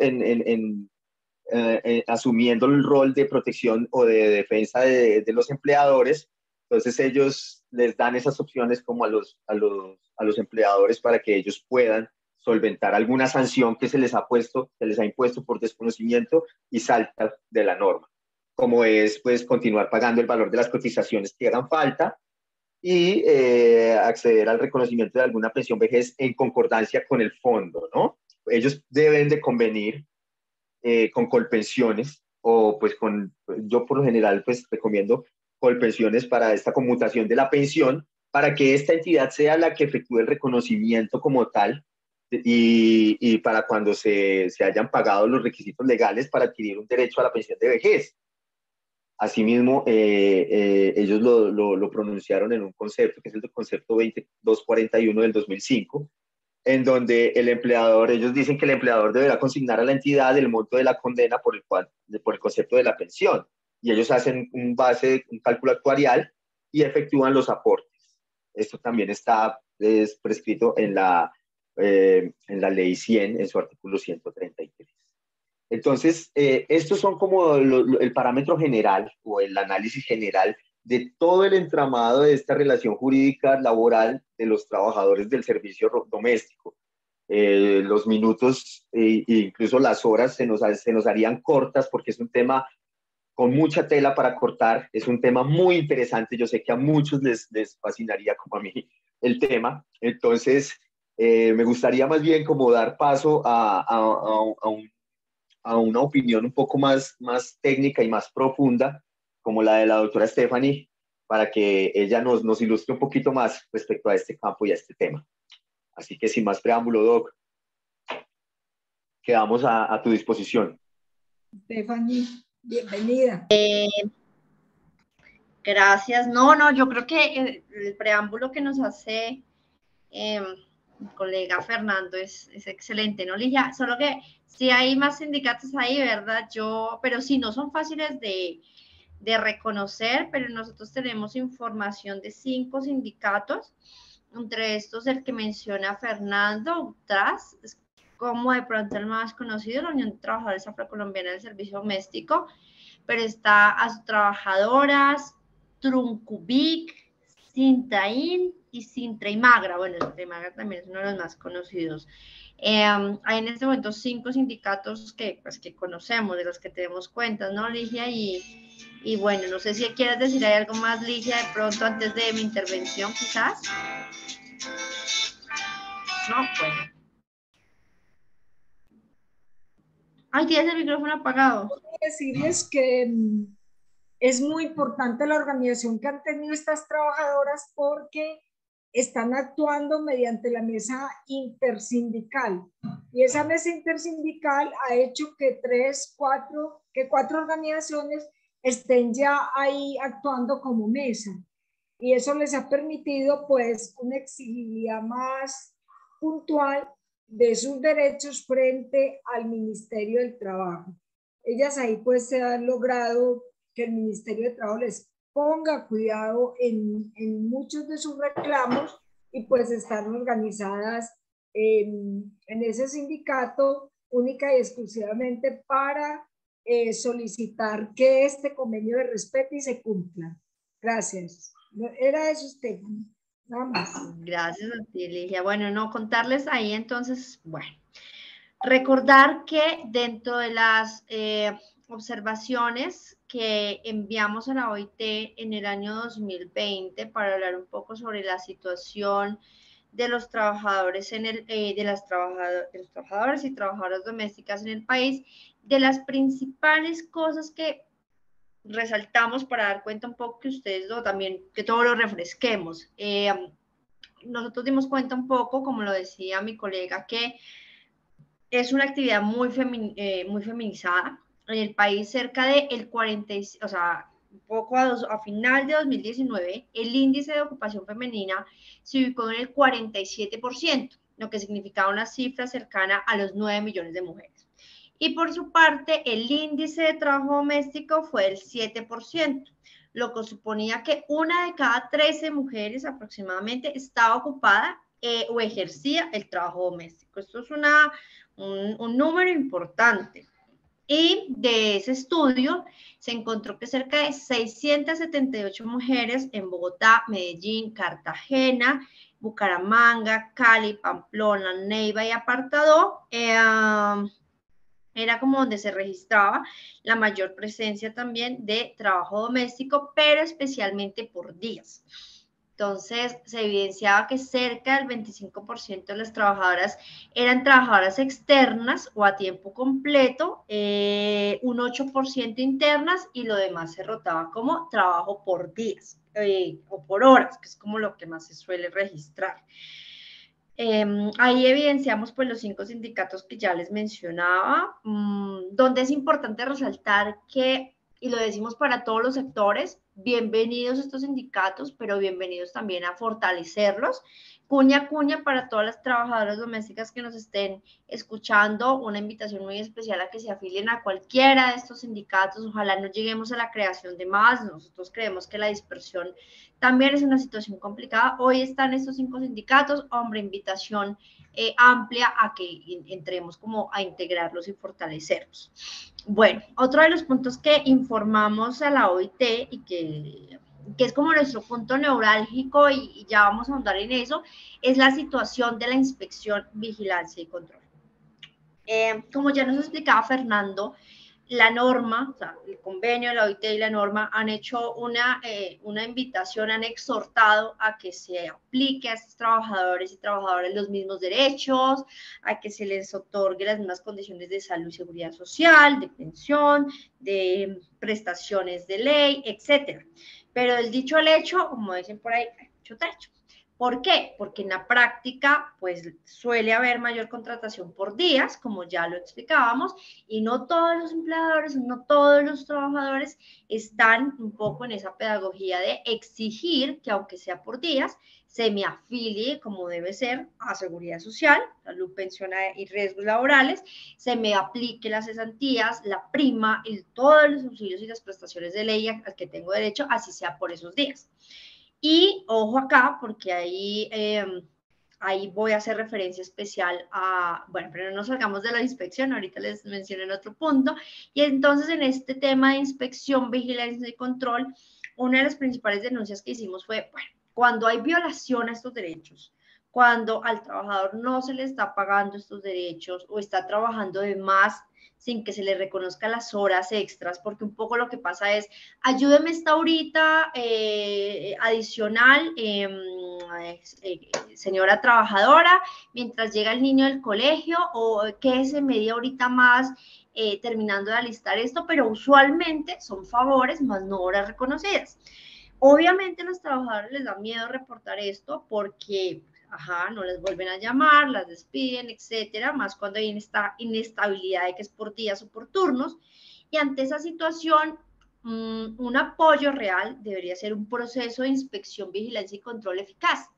asumiendo el rol de protección o de defensa de los empleadores, entonces ellos les dan esas opciones como a los empleadores para que ellos puedan solventar alguna sanción que se les ha impuesto por desconocimiento y salta de la norma, como es pues continuar pagando el valor de las cotizaciones que hagan falta y acceder al reconocimiento de alguna pensión vejez en concordancia con el fondo, ¿no? Ellos deben de convenir con colpensiones o pues yo por lo general pues recomiendo colpensiones para esta conmutación de la pensión para que esta entidad sea la que efectúe el reconocimiento como tal y para cuando se hayan pagado los requisitos legales para adquirir un derecho a la pensión de vejez. Asimismo, ellos lo pronunciaron en un concepto que es el concepto 2241 del 2005, en donde ellos dicen que el empleador deberá consignar a la entidad el monto de la condena por el concepto de la pensión. Y ellos hacen un cálculo actuarial y efectúan los aportes. Esto también está prescrito en la ley 100, en su artículo 133. Entonces, estos son como el parámetro general o el análisis general de todo el entramado de esta relación jurídica laboral de los trabajadores del servicio doméstico. Los minutos e incluso las horas se nos harían cortas porque es un tema con mucha tela para cortar, es un tema muy interesante, yo sé que a muchos les fascinaría como a mí el tema, entonces me gustaría más bien como dar paso a una opinión un poco más técnica y más profunda, como la de la doctora Stephanie, para que ella nos ilustre un poquito más respecto a este campo y a este tema. Así que sin más preámbulo, Doc, quedamos a tu disposición. Stephanie, bienvenida. Gracias. No, yo creo que el preámbulo que nos hace mi colega Fernando es excelente, ¿no, Ligia? Solo que sí hay más sindicatos ahí, ¿verdad? Pero sí, no son fáciles de reconocer, pero nosotros tenemos información de 5 sindicatos, entre estos el que menciona Fernando, UTRAS, es como de pronto el más conocido, la Unión de Trabajadores Afrocolombiana del Servicio Doméstico, pero está Asotrabajadoras, Truncubic, Sintrain y Sintra y Magra. Bueno, Sintra y Magra también es uno de los más conocidos. Hay en este momento 5 sindicatos que, pues, que conocemos, de los que tenemos cuentas, ¿no, Ligia? Y bueno, no sé si quieres decir hay algo más, Ligia, de pronto antes de mi intervención, quizás. No, bueno. Ay, tienes el micrófono apagado. Decirles que es muy importante la organización que han tenido estas trabajadoras porque están actuando mediante la mesa intersindical. Y esa mesa intersindical ha hecho que cuatro organizaciones estén ya ahí actuando como mesa. Y eso les ha permitido pues una exigibilidad más puntual de sus derechos frente al Ministerio del Trabajo. Ellas ahí pues se han logrado que el Ministerio de Trabajo les ponga cuidado en muchos de sus reclamos y pues están organizadas en ese sindicato única y exclusivamente para solicitar que este convenio de respeto y se cumpla. Gracias. Era eso, Stephanie. Nada más. Gracias a ti, Ligia. Bueno, no contarles ahí entonces, bueno, recordar que dentro de las observaciones que enviamos a la OIT en el año 2020 para hablar un poco sobre la situación de los trabajadores de los trabajadores y trabajadoras domésticas en el país, de las principales cosas que resaltamos para dar cuenta un poco que ustedes también, que todo lo refresquemos. Nosotros dimos cuenta un poco, como lo decía mi colega, que es una actividad muy feminizada. En el país cerca de el 40, o sea, un poco a final de 2019, el índice de ocupación femenina se ubicó en el 47%, lo que significaba una cifra cercana a los 9 millones de mujeres. Y por su parte, el índice de trabajo doméstico fue el 7%, lo que suponía que una de cada 13 mujeres aproximadamente estaba ocupada o ejercía el trabajo doméstico. Esto es un número importante. Y de ese estudio se encontró que cerca de 678 mujeres en Bogotá, Medellín, Cartagena, Bucaramanga, Cali, Pamplona, Neiva y Apartadó, era como donde se registraba la mayor presencia también de trabajo doméstico, pero especialmente por días. Entonces, se evidenciaba que cerca del 25% de las trabajadoras eran trabajadoras externas o a tiempo completo, un 8% internas y lo demás se rotaba como trabajo por días o por horas, que es como lo que más se suele registrar. Ahí evidenciamos pues los 5 sindicatos que ya les mencionaba, donde es importante resaltar que, y lo decimos para todos los sectores, bienvenidos estos sindicatos, pero bienvenidos también a fortalecerlos. Cuña a cuña para todas las trabajadoras domésticas que nos estén escuchando, una invitación muy especial a que se afilien a cualquiera de estos sindicatos. Ojalá no lleguemos a la creación de más. Nosotros creemos que la dispersión también es una situación complicada. Hoy están estos 5 sindicatos, hombre, invitación amplia a que entremos como a integrarlos y fortalecerlos. Bueno, otro de los puntos que informamos a la OIT y que es como nuestro punto neurálgico y ya vamos a ahondar en eso, es la situación de la inspección, vigilancia y control. Como ya nos explicaba Fernando, la norma, o sea, el convenio de la OIT y la norma han hecho una invitación, han exhortado a que se aplique a estos trabajadores y trabajadoras los mismos derechos, a que se les otorgue las mismas condiciones de salud y seguridad social, de pensión, de prestaciones de ley, etcétera. Pero del dicho al hecho, como dicen por ahí, hay mucho trecho. ¿Por qué? Porque en la práctica, pues suele haber mayor contratación por días, como ya lo explicábamos, y no todos los empleadores, no todos los trabajadores están un poco en esa pedagogía de exigir que aunque sea por días, se me afilie como debe ser a seguridad social, salud, pensión y riesgos laborales, se me aplique las cesantías, la prima, todos los subsidios y las prestaciones de ley al que tengo derecho, así sea por esos días. Y ojo acá, porque ahí voy a hacer referencia especial a, bueno, pero no nos salgamos de la inspección, ahorita les menciono en otro punto. Y entonces en este tema de inspección, vigilancia y control, una de las principales denuncias que hicimos fue, bueno, cuando hay violación a estos derechos, cuando al trabajador no se le está pagando estos derechos o está trabajando de más sin que se le reconozca las horas extras, porque un poco lo que pasa es, ayúdeme esta horita adicional, señora trabajadora, mientras llega el niño del colegio, o quédese media horita más terminando de alistar esto, pero usualmente son favores más no horas reconocidas. Obviamente a los trabajadores les da miedo reportar esto porque, no les vuelven a llamar, las despiden, etcétera, más cuando hay esta inestabilidad de que es por días o por turnos. Y ante esa situación, un apoyo real debería ser un proceso de inspección, vigilancia y control eficaz,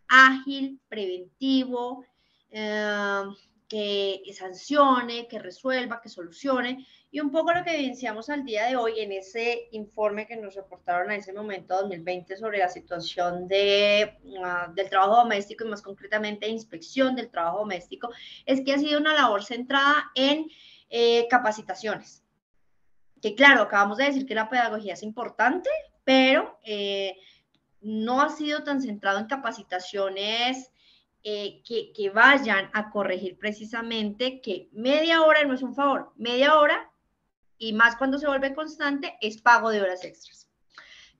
ágil, preventivo, que sancione, que resuelva, que solucione, y un poco lo que evidenciamos al día de hoy en ese informe que nos reportaron a ese momento 2020 sobre la situación del trabajo doméstico y más concretamente inspección del trabajo doméstico, es que ha sido una labor centrada en capacitaciones. Que claro, acabamos de decir que la pedagogía es importante, pero no ha sido tan centrado en capacitaciones que vayan a corregir precisamente que media hora no es un favor, media hora, y más cuando se vuelve constante, es pago de horas extras.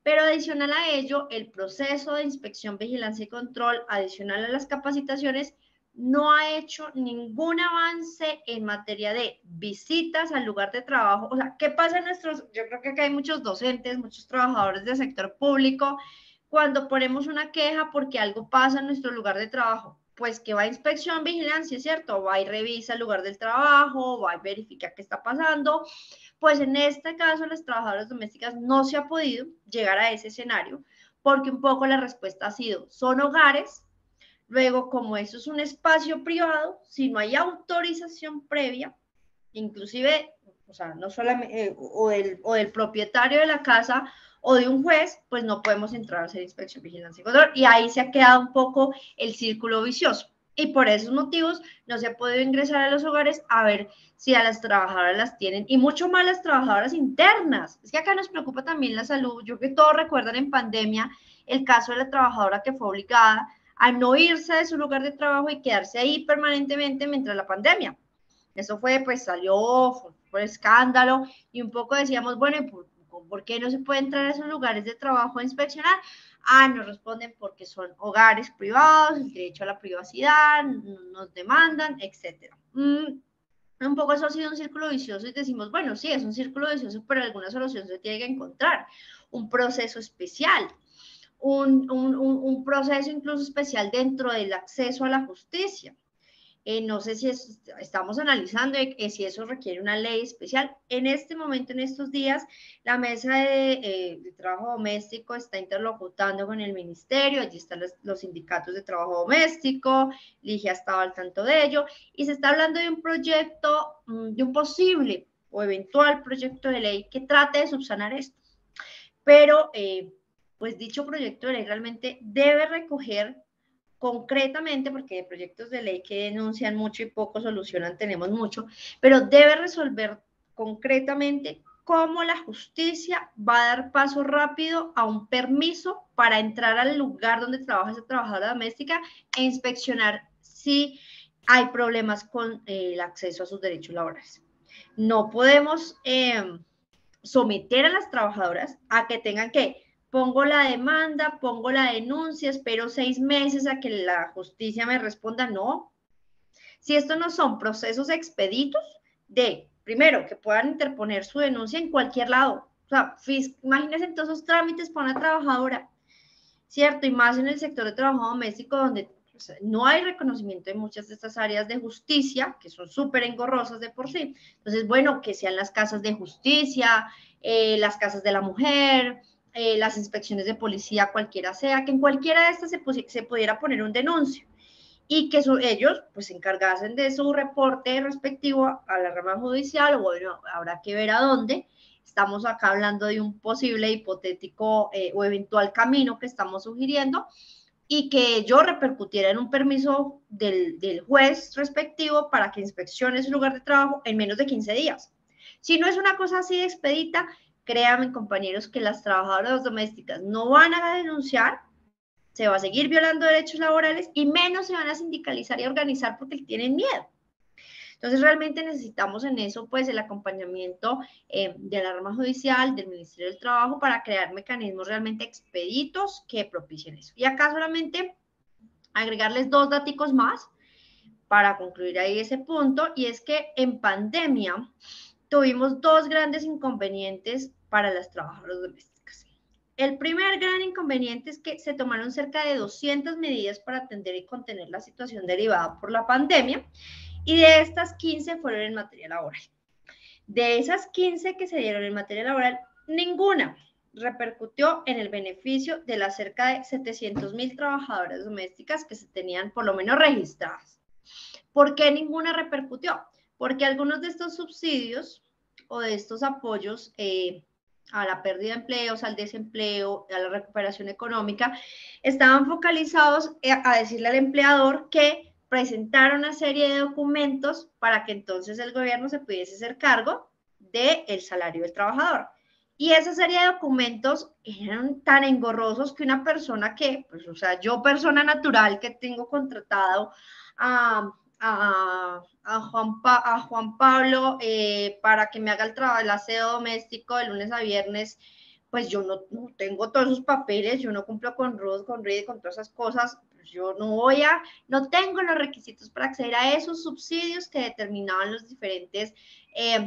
Pero adicional a ello, el proceso de inspección, vigilancia y control, adicional a las capacitaciones, no ha hecho ningún avance en materia de visitas al lugar de trabajo. O sea, ¿qué pasa en yo creo que acá hay muchos docentes, muchos trabajadores del sector público, cuando ponemos una queja porque algo pasa en nuestro lugar de trabajo? Pues que va a inspección, vigilancia, ¿cierto? Va y revisa el lugar del trabajo, va y verifica qué está pasando. Pues en este caso, las trabajadoras domésticas no se ha podido llegar a ese escenario porque un poco la respuesta ha sido, son hogares, luego como eso es un espacio privado, si no hay autorización previa, inclusive, o sea, no solamente, o del propietario de la casa o de un juez, pues no podemos entrar a hacer inspección, vigilancia y control, y ahí se ha quedado un poco el círculo vicioso. Y por esos motivos no se ha podido ingresar a los hogares a ver si a las trabajadoras las tienen, y mucho más las trabajadoras internas. Es que acá nos preocupa también la salud. Yo creo que todos recuerdan en pandemia el caso de la trabajadora que fue obligada a no irse de su lugar de trabajo y quedarse ahí permanentemente mientras la pandemia. Eso fue, pues salió, fue escándalo, y un poco decíamos, bueno, ¿por qué no se puede entrar a esos lugares de trabajo a inspeccionar? Nos responden porque son hogares privados, el derecho a la privacidad, nos demandan, etcétera. Un poco eso ha sido un círculo vicioso y decimos, bueno, sí, es un círculo vicioso, pero alguna solución se tiene que encontrar. Un proceso especial, un proceso incluso especial dentro del acceso a la justicia. No sé si estamos analizando si eso requiere una ley especial. En este momento, en estos días, la mesa de trabajo doméstico está interlocutando con el ministerio, allí están los sindicatos de trabajo doméstico, Ligia estaba al tanto de ello, y se está hablando de un proyecto, de un posible o eventual proyecto de ley que trate de subsanar esto. Pero, pues dicho proyecto de ley realmente debe recoger concretamente, porque de proyectos de ley que denuncian mucho y poco solucionan tenemos mucho, pero debe resolver concretamente cómo la justicia va a dar paso rápido a un permiso para entrar al lugar donde trabaja esa trabajadora doméstica e inspeccionar si hay problemas con el acceso a sus derechos laborales. No podemos someter a las trabajadoras a que tengan que pongo la demanda, pongo la denuncia, espero 6 meses a que la justicia me responda. No. Si estos no son procesos expeditos de, primero, que puedan interponer su denuncia en cualquier lado. O sea, imagínense todos esos trámites para una trabajadora, ¿cierto? Y más en el sector de trabajo doméstico, donde no hay reconocimiento de muchas de estas áreas de justicia, que son súper engorrosas de por sí. Entonces, bueno, que sean las casas de justicia, las casas de la mujer, las inspecciones de policía, cualquiera sea, que en cualquiera de estas se pudiera poner un denuncio y que ellos pues se encargasen de su reporte respectivo a la rama judicial, o bueno, habrá que ver a dónde. Estamos acá hablando de un posible hipotético o eventual camino que estamos sugiriendo, y que ello repercutiera en un permiso del juez respectivo para que inspeccione su lugar de trabajo en menos de 15 días. Si no es una cosa así de expedita, créanme, compañeros, que las trabajadoras domésticas no van a denunciar se va a seguir violando derechos laborales y menos se van a sindicalizar y organizar porque tienen miedo. Entonces, realmente necesitamos en eso, pues, el acompañamiento de la rama judicial, del Ministerio del Trabajo, para crear mecanismos realmente expeditos que propicien eso. Y acá solamente agregarles 2 daticos más para concluir ahí ese punto, y es que en pandemia tuvimos 2 grandes inconvenientes para las trabajadoras domésticas. El primer gran inconveniente es que se tomaron cerca de 200 medidas para atender y contener la situación derivada por la pandemia, y de estas 15 fueron en materia laboral. De esas 15 que se dieron en materia laboral, ninguna repercutió en el beneficio de las cerca de 700,000 trabajadoras domésticas que se tenían por lo menos registradas. ¿Por qué ninguna repercutió? Porque algunos de estos subsidios o de estos apoyos a la pérdida de empleos, al desempleo, a la recuperación económica, estaban focalizados a decirle al empleador que presentara una serie de documentos para que entonces el gobierno se pudiese hacer cargo del salario del trabajador. Y esa serie de documentos eran tan engorrosos que una persona que, pues, o sea, yo persona natural que tengo contratado a Juan Pablo para que me haga el aseo doméstico de lunes a viernes, pues yo no tengo todos esos papeles, yo no cumplo con RUT, con RID, con todas esas cosas, pues yo no tengo los requisitos para acceder a esos subsidios que determinaban los diferentes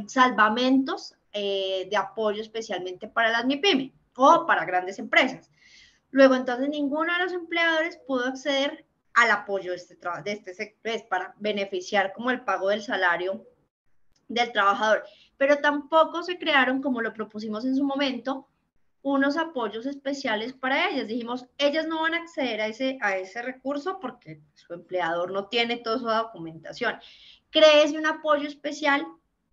salvamentos de apoyo especialmente para las MIPYME o para grandes empresas. Luego, entonces, ninguno de los empleadores pudo acceder al apoyo de este sector para beneficiar como el pago del salario del trabajador. Pero tampoco se crearon, como lo propusimos en su momento, unos apoyos especiales para ellas. Dijimos, ellas no van a acceder a ese recurso porque su empleador no tiene toda su documentación. Créese un apoyo especial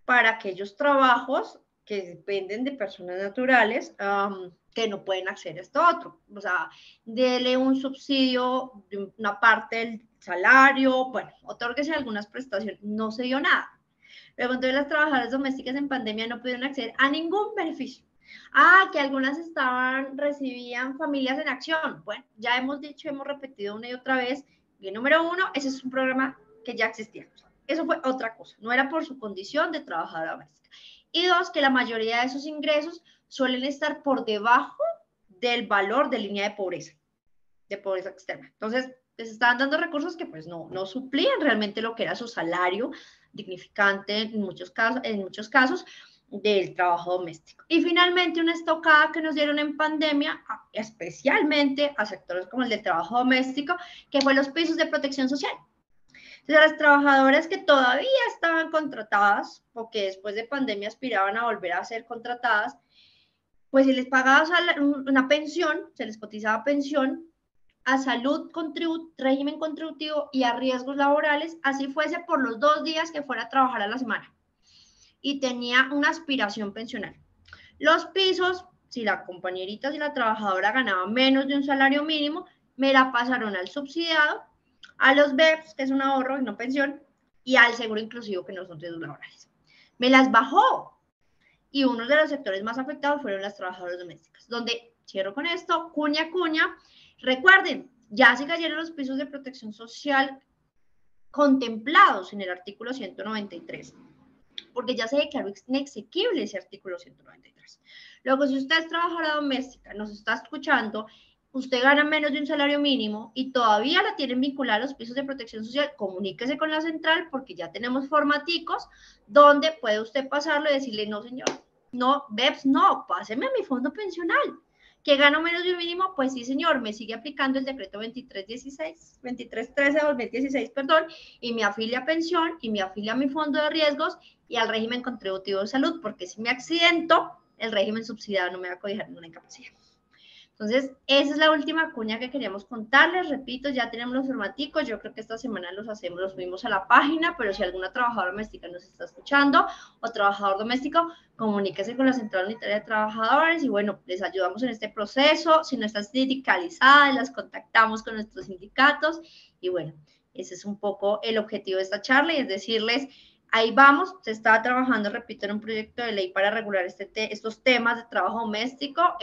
para aquellos trabajos que dependen de personas naturales que no pueden acceder a esto otro. O sea, dele un subsidio de una parte del salario, bueno, otórguese algunas prestaciones. No se dio nada. Luego, entonces, las trabajadoras domésticas en pandemia no pudieron acceder a ningún beneficio. Que algunas recibían familias en acción. Bueno, ya hemos dicho, hemos repetido una y otra vez, que número 1, ese es un programa que ya existía. Eso fue otra cosa, no era por su condición de trabajadora doméstica. Y 2, que la mayoría de esos ingresos suelen estar por debajo del valor de línea de pobreza externa. Entonces, les estaban dando recursos que pues no suplían realmente lo que era su salario dignificante en muchos casos del trabajo doméstico. Y finalmente, una estocada que nos dieron en pandemia, especialmente a sectores como el del trabajo doméstico, que fue los pisos de protección social. Entonces, las trabajadoras que todavía estaban contratadas o que después de pandemia aspiraban a volver a ser contratadas, pues se les pagaba una pensión, se les cotizaba pensión a salud, régimen contributivo y a riesgos laborales, así fuese por los 2 días que fuera a trabajar a la semana. Y tenía una aspiración pensional. Los pisos, si la compañerita, si la trabajadora ganaba menos de un salario mínimo, me la pasaron al subsidiado, a los BEPS, que es un ahorro y no pensión, y al seguro inclusivo, que no son riesgos laborales. Me las bajó. Y uno de los sectores más afectados fueron las trabajadoras domésticas, donde, cierro con esto, cuña, recuerden, ya se cayeron los pisos de protección social contemplados en el artículo 193, porque ya se declaró inexequible ese artículo 193. Luego, si usted es trabajadora doméstica, nos está escuchando, usted gana menos de un salario mínimo y todavía la tienen vinculada a los pisos de protección social, comuníquese con la central porque ya tenemos formaticos donde puede usted pasarlo y decirle, no señor, no, BEPS, no, páseme a mi fondo pensional. ¿Que gano menos de un mínimo? Pues sí, señor, me sigue aplicando el decreto 2313 de 2016, perdón, y me afilia a pensión y me afilia a mi fondo de riesgos y al régimen contributivo de salud, porque si me accidento, el régimen subsidiado no me va a cobijar ninguna incapacidad. Entonces, esa es la última cuña que queríamos contarles. Repito, ya tenemos los formaticos. Yo creo que esta semana los subimos a la página, pero si alguna trabajadora doméstica nos está escuchando o trabajador doméstico, comuníquese con la Central Unitaria de Trabajadores y bueno, les ayudamos en este proceso. Si no están sindicalizadas, las contactamos con nuestros sindicatos y bueno, ese es un poco el objetivo de esta charla y es decirles, ahí vamos, se está trabajando, repito, en un proyecto de ley para regular estos temas de trabajo doméstico.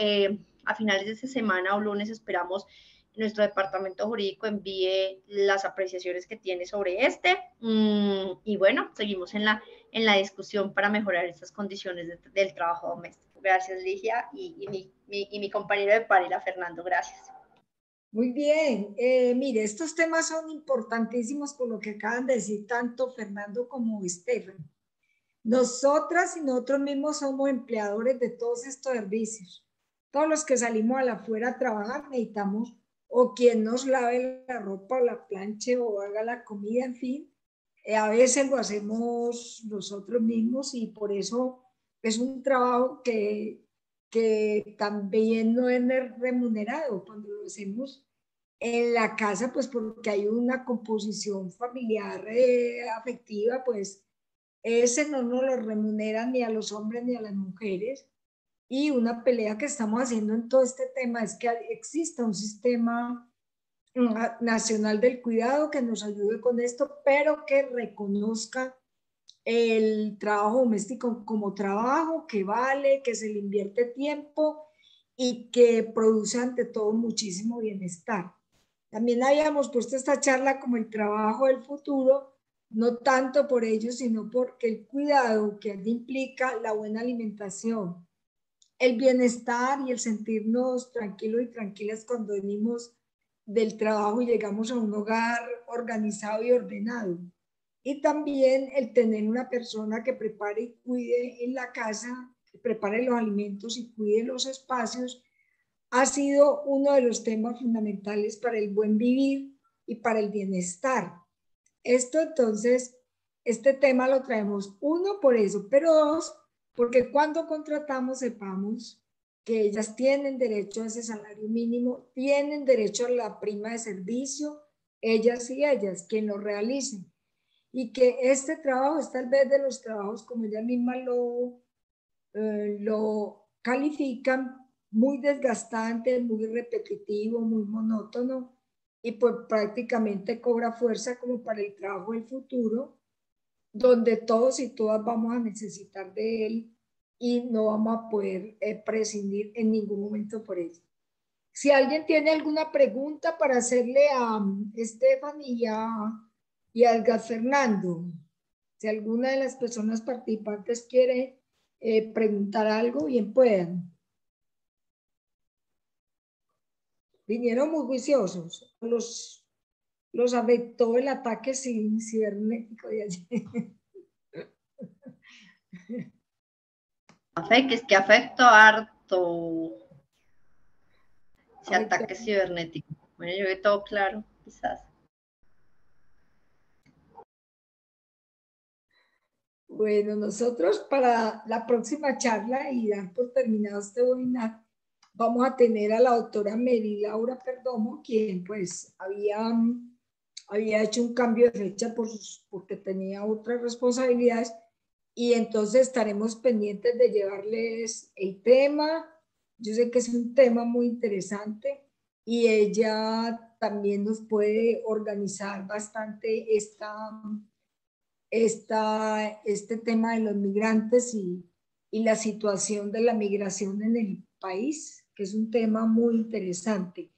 A finales de esta semana o lunes esperamos nuestro departamento jurídico envíe las apreciaciones que tiene sobre este. Y bueno, seguimos en la discusión para mejorar estas condiciones del trabajo doméstico. Gracias, Ligia, y mi compañero de Parela, Fernando, gracias. Muy bien, mire, estos temas son importantísimos por lo que acaban de decir tanto Fernando como Estefan. Nosotras y nosotros mismos somos empleadores de todos estos servicios. Todos los que salimos a la afuera a trabajar necesitamos o quien nos lave la ropa o la planche o haga la comida, en fin. A veces lo hacemos nosotros mismos y por eso es un trabajo que también no es remunerado cuando lo hacemos en la casa, pues porque hay una composición familiar afectiva, pues ese no nos lo remuneran ni a los hombres ni a las mujeres. Y una pelea que estamos haciendo en todo este tema es que exista un sistema nacional del cuidado que nos ayude con esto, pero que reconozca el trabajo doméstico como trabajo que vale, que se le invierte tiempo y que produce ante todo muchísimo bienestar. También habíamos puesto esta charla como el trabajo del futuro, no tanto por ello, sino porque el cuidado que implica la buena alimentación, el bienestar y el sentirnos tranquilos y tranquilas cuando venimos del trabajo y llegamos a un hogar organizado y ordenado. Y también el tener una persona que prepare y cuide en la casa, que prepare los alimentos y cuide los espacios, ha sido uno de los temas fundamentales para el buen vivir y para el bienestar. Esto entonces, este tema lo traemos, uno, por eso, pero dos, porque cuando contratamos sepamos que ellas tienen derecho a ese salario mínimo, tienen derecho a la prima de servicio, ellas y ellas, quien lo realicen. Y que este trabajo es tal vez de los trabajos, como ella misma lo califican, muy desgastante, muy repetitivo, muy monótono, y pues prácticamente cobra fuerza como para el trabajo del futuro, donde todos y todas vamos a necesitar de él y no vamos a poder prescindir en ningún momento por él. Si alguien tiene alguna pregunta para hacerle a Estefan y a Edgar Fernando, si alguna de las personas participantes quiere preguntar algo, bien puedan. Vinieron muy juiciosos. Los afectó el ataque cibernético de ayer. Es que afectó harto ese ataque cibernético. Bueno, yo veo todo claro, quizás. Bueno, nosotros para la próxima charla y dar por terminado este webinar, vamos a tener a la doctora Mary Laura Perdomo, quien pues había hecho un cambio de fecha porque tenía otras responsabilidades, y entonces estaremos pendientes de llevarles el tema. Yo sé que es un tema muy interesante y ella también nos puede organizar bastante este tema de los migrantes y la situación de la migración en el país, que es un tema muy interesante.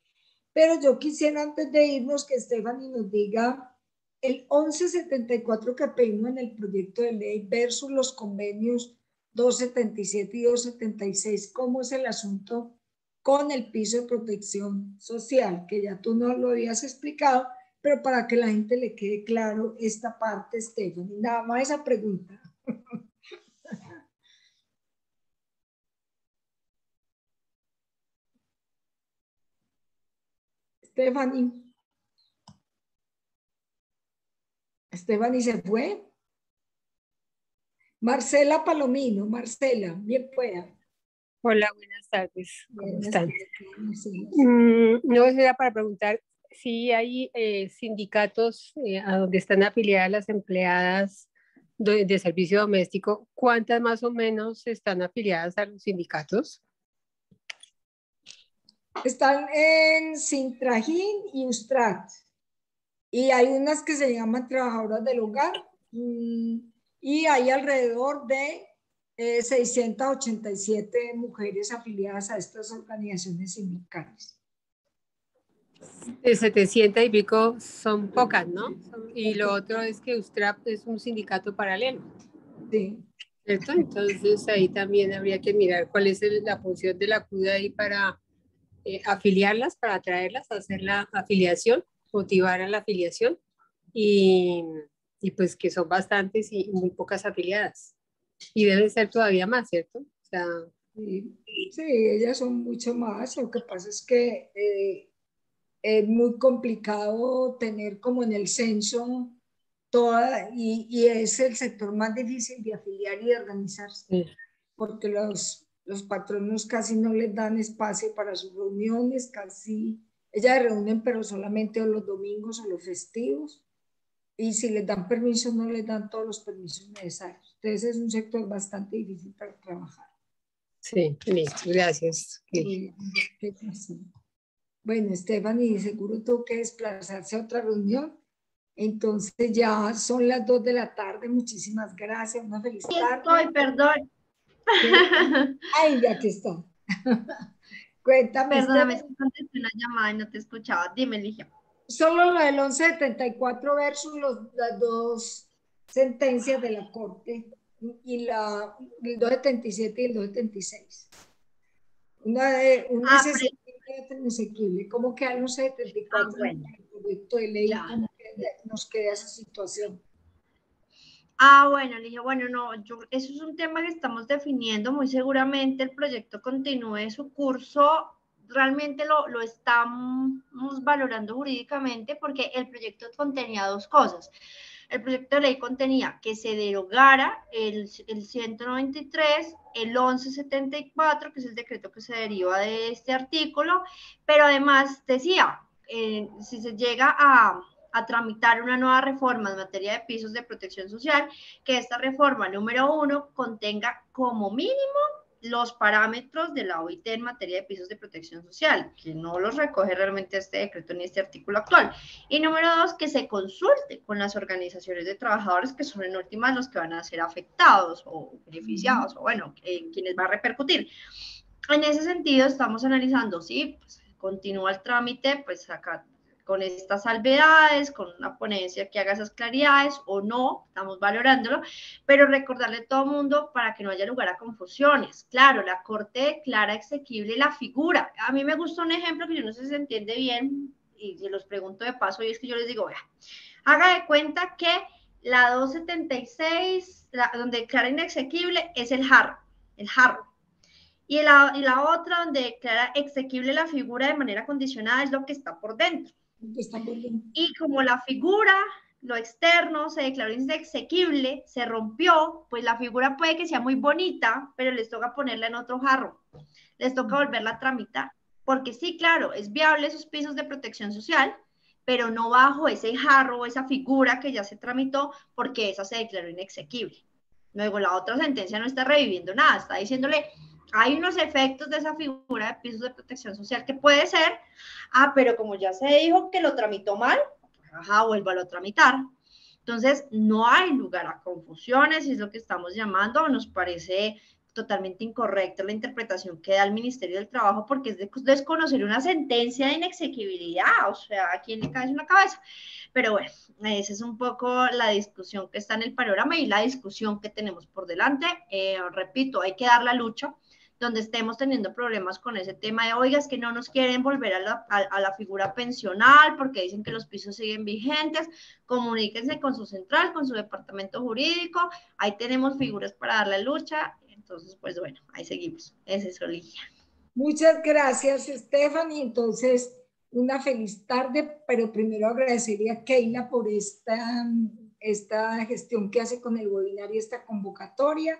Pero yo quisiera, antes de irnos, que Stephanie nos diga el 1174 que pedimos en el proyecto de ley versus los convenios 277 y 276, ¿cómo es el asunto con el piso de protección social? Que ya tú nos lo habías explicado, pero para que la gente le quede claro esta parte, Stephanie. Nada más esa pregunta. Stephanie se fue. Marcela Palomino, Marcela, bien pueda. Hola, buenas tardes. ¿Cómo están? Tardes. No, era para preguntar si hay sindicatos a donde están afiliadas las empleadas de servicio doméstico. ¿Cuántas más o menos están afiliadas a los sindicatos? Están en Sintrajín y Ustrat. Y hay unas que se llaman trabajadoras del hogar. Y hay alrededor de 687 mujeres afiliadas a estas organizaciones sindicales. De 700 y pico son pocas, ¿no? Y lo otro es que USTRAP es un sindicato paralelo. Sí. ¿Cierto? Entonces ahí también habría que mirar cuál es la función de la CUDA ahí para afiliarlas, para atraerlas, hacer la afiliación, motivar a la afiliación y, y pues que son bastantes y muy pocas afiliadas. Y deben ser todavía más, ¿cierto? O sea, Sí, sí, ellas son mucho más. Lo que pasa es que es muy complicado tener como en el censo toda, y es el sector más difícil de afiliar y de organizarse, sí. porque los patronos casi no les dan espacio para sus reuniones, casi, ellas reúnen pero solamente los domingos o los festivos, y si les dan permiso no les dan todos los permisos necesarios. Entonces es un sector bastante difícil para trabajar. Sí, listo, gracias. Muy bien. Bueno, Stephanie, seguro tuvo que desplazarse a otra reunión. Entonces ya son las 2 de la tarde. Muchísimas gracias. Una feliz tarde. Estoy, perdón. Ay, ya que está. Cuéntame, Perdóname, es Stephanie. que contesté una llamada y no te escuchaba. Dime, Ligia. Solo lo del 1174 versus las dos sentencias de la Corte y el 277 y el 276. Una es Pero, exequible y otra inasequible. ¿Cómo queda el 1174 en bueno, el proyecto de ley? ya. ¿Cómo nos queda esa situación? Bueno, le dije, bueno, no, eso es un tema que estamos definiendo, muy seguramente el proyecto continúe su curso, realmente lo estamos valorando jurídicamente porque el proyecto contenía dos cosas. El proyecto de ley contenía que se derogara el 193, el 1174, que es el decreto que se deriva de este artículo, pero además decía, si se llega a tramitar una nueva reforma en materia de pisos de protección social, que esta reforma número 1 contenga como mínimo los parámetros de la OIT en materia de pisos de protección social, que no los recoge realmente este decreto ni este artículo actual. Y número 2, que se consulte con las organizaciones de trabajadores, que son en últimas los que van a ser afectados o beneficiados, o bueno, quienes va a repercutir. En ese sentido, estamos analizando si pues, continúa el trámite, pues acá con estas salvedades, con una ponencia que haga esas claridades o no, estamos valorándolo, pero recordarle a todo el mundo para que no haya lugar a confusiones. Claro, la Corte declara exequible la figura. A mí me gusta un ejemplo que yo no sé si se entiende bien y se los pregunto de paso y es que yo les digo, vea, haga de cuenta que la 276, donde declara inexequible, es el jarro. Y la otra, donde declara exequible la figura de manera condicionada, es lo que está por dentro. Y como la figura, lo externo, se declaró inexequible, se rompió, pues la figura puede que sea muy bonita, pero les toca ponerla en otro jarro. Les toca volverla a tramitar. Porque sí, claro, es viable esos pisos de protección social, pero no bajo ese jarro o esa figura que ya se tramitó, porque esa se declaró inexequible. Luego la otra sentencia no está reviviendo nada, está diciéndole, hay unos efectos de esa figura de pisos de protección social que puede ser, pero como ya se dijo que lo tramitó mal, vuélvalo a tramitar. Entonces, no hay lugar a confusiones, y es lo que estamos llamando, nos parece totalmente incorrecta la interpretación que da el Ministerio del Trabajo, porque es de desconocer una sentencia de inexequibilidad, o sea, ¿a quién le cae en la cabeza? Pero bueno, esa es un poco la discusión que está en el panorama y la discusión que tenemos por delante. Repito, hay que dar la lucha donde estemos teniendo problemas con ese tema de, oiga, es que no nos quieren volver a la figura pensional porque dicen que los pisos siguen vigentes, comuníquense con su central, con su departamento jurídico, ahí tenemos figuras para dar la lucha, entonces, pues bueno, ahí seguimos. Ese es Ligia. Muchas gracias, Stephanie. Entonces, una feliz tarde, pero primero agradecería a Keila por esta gestión que hace con el webinar y esta convocatoria.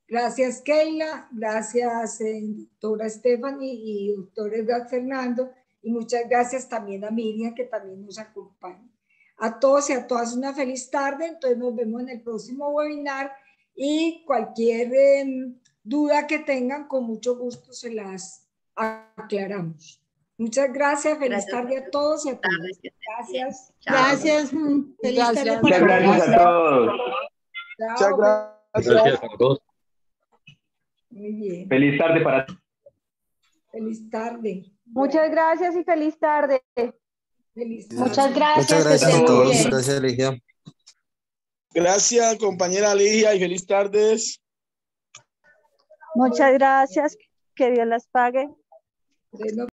Gracias, Keila. Gracias, doctora Stephanie y doctor Edgar Fernando. Y muchas gracias también a Miriam, que también nos acompaña. A todos y a todas una feliz tarde. Entonces, nos vemos en el próximo webinar y cualquier duda que tengan, con mucho gusto se las aclaramos. Muchas gracias. Feliz tarde a todos y a todas. Gracias. Gracias. Feliz tarde para Muchas gracias a todos. Chao. Gracias a todos. Muy bien. Feliz tarde para todos. Feliz tarde. Muchas gracias y feliz tarde. Muchas gracias. Muchas gracias que a estén muy todos. bien. Gracias, Ligia. Gracias, compañera Ligia, y feliz tardes. Muchas gracias. Que Dios las pague. Bueno,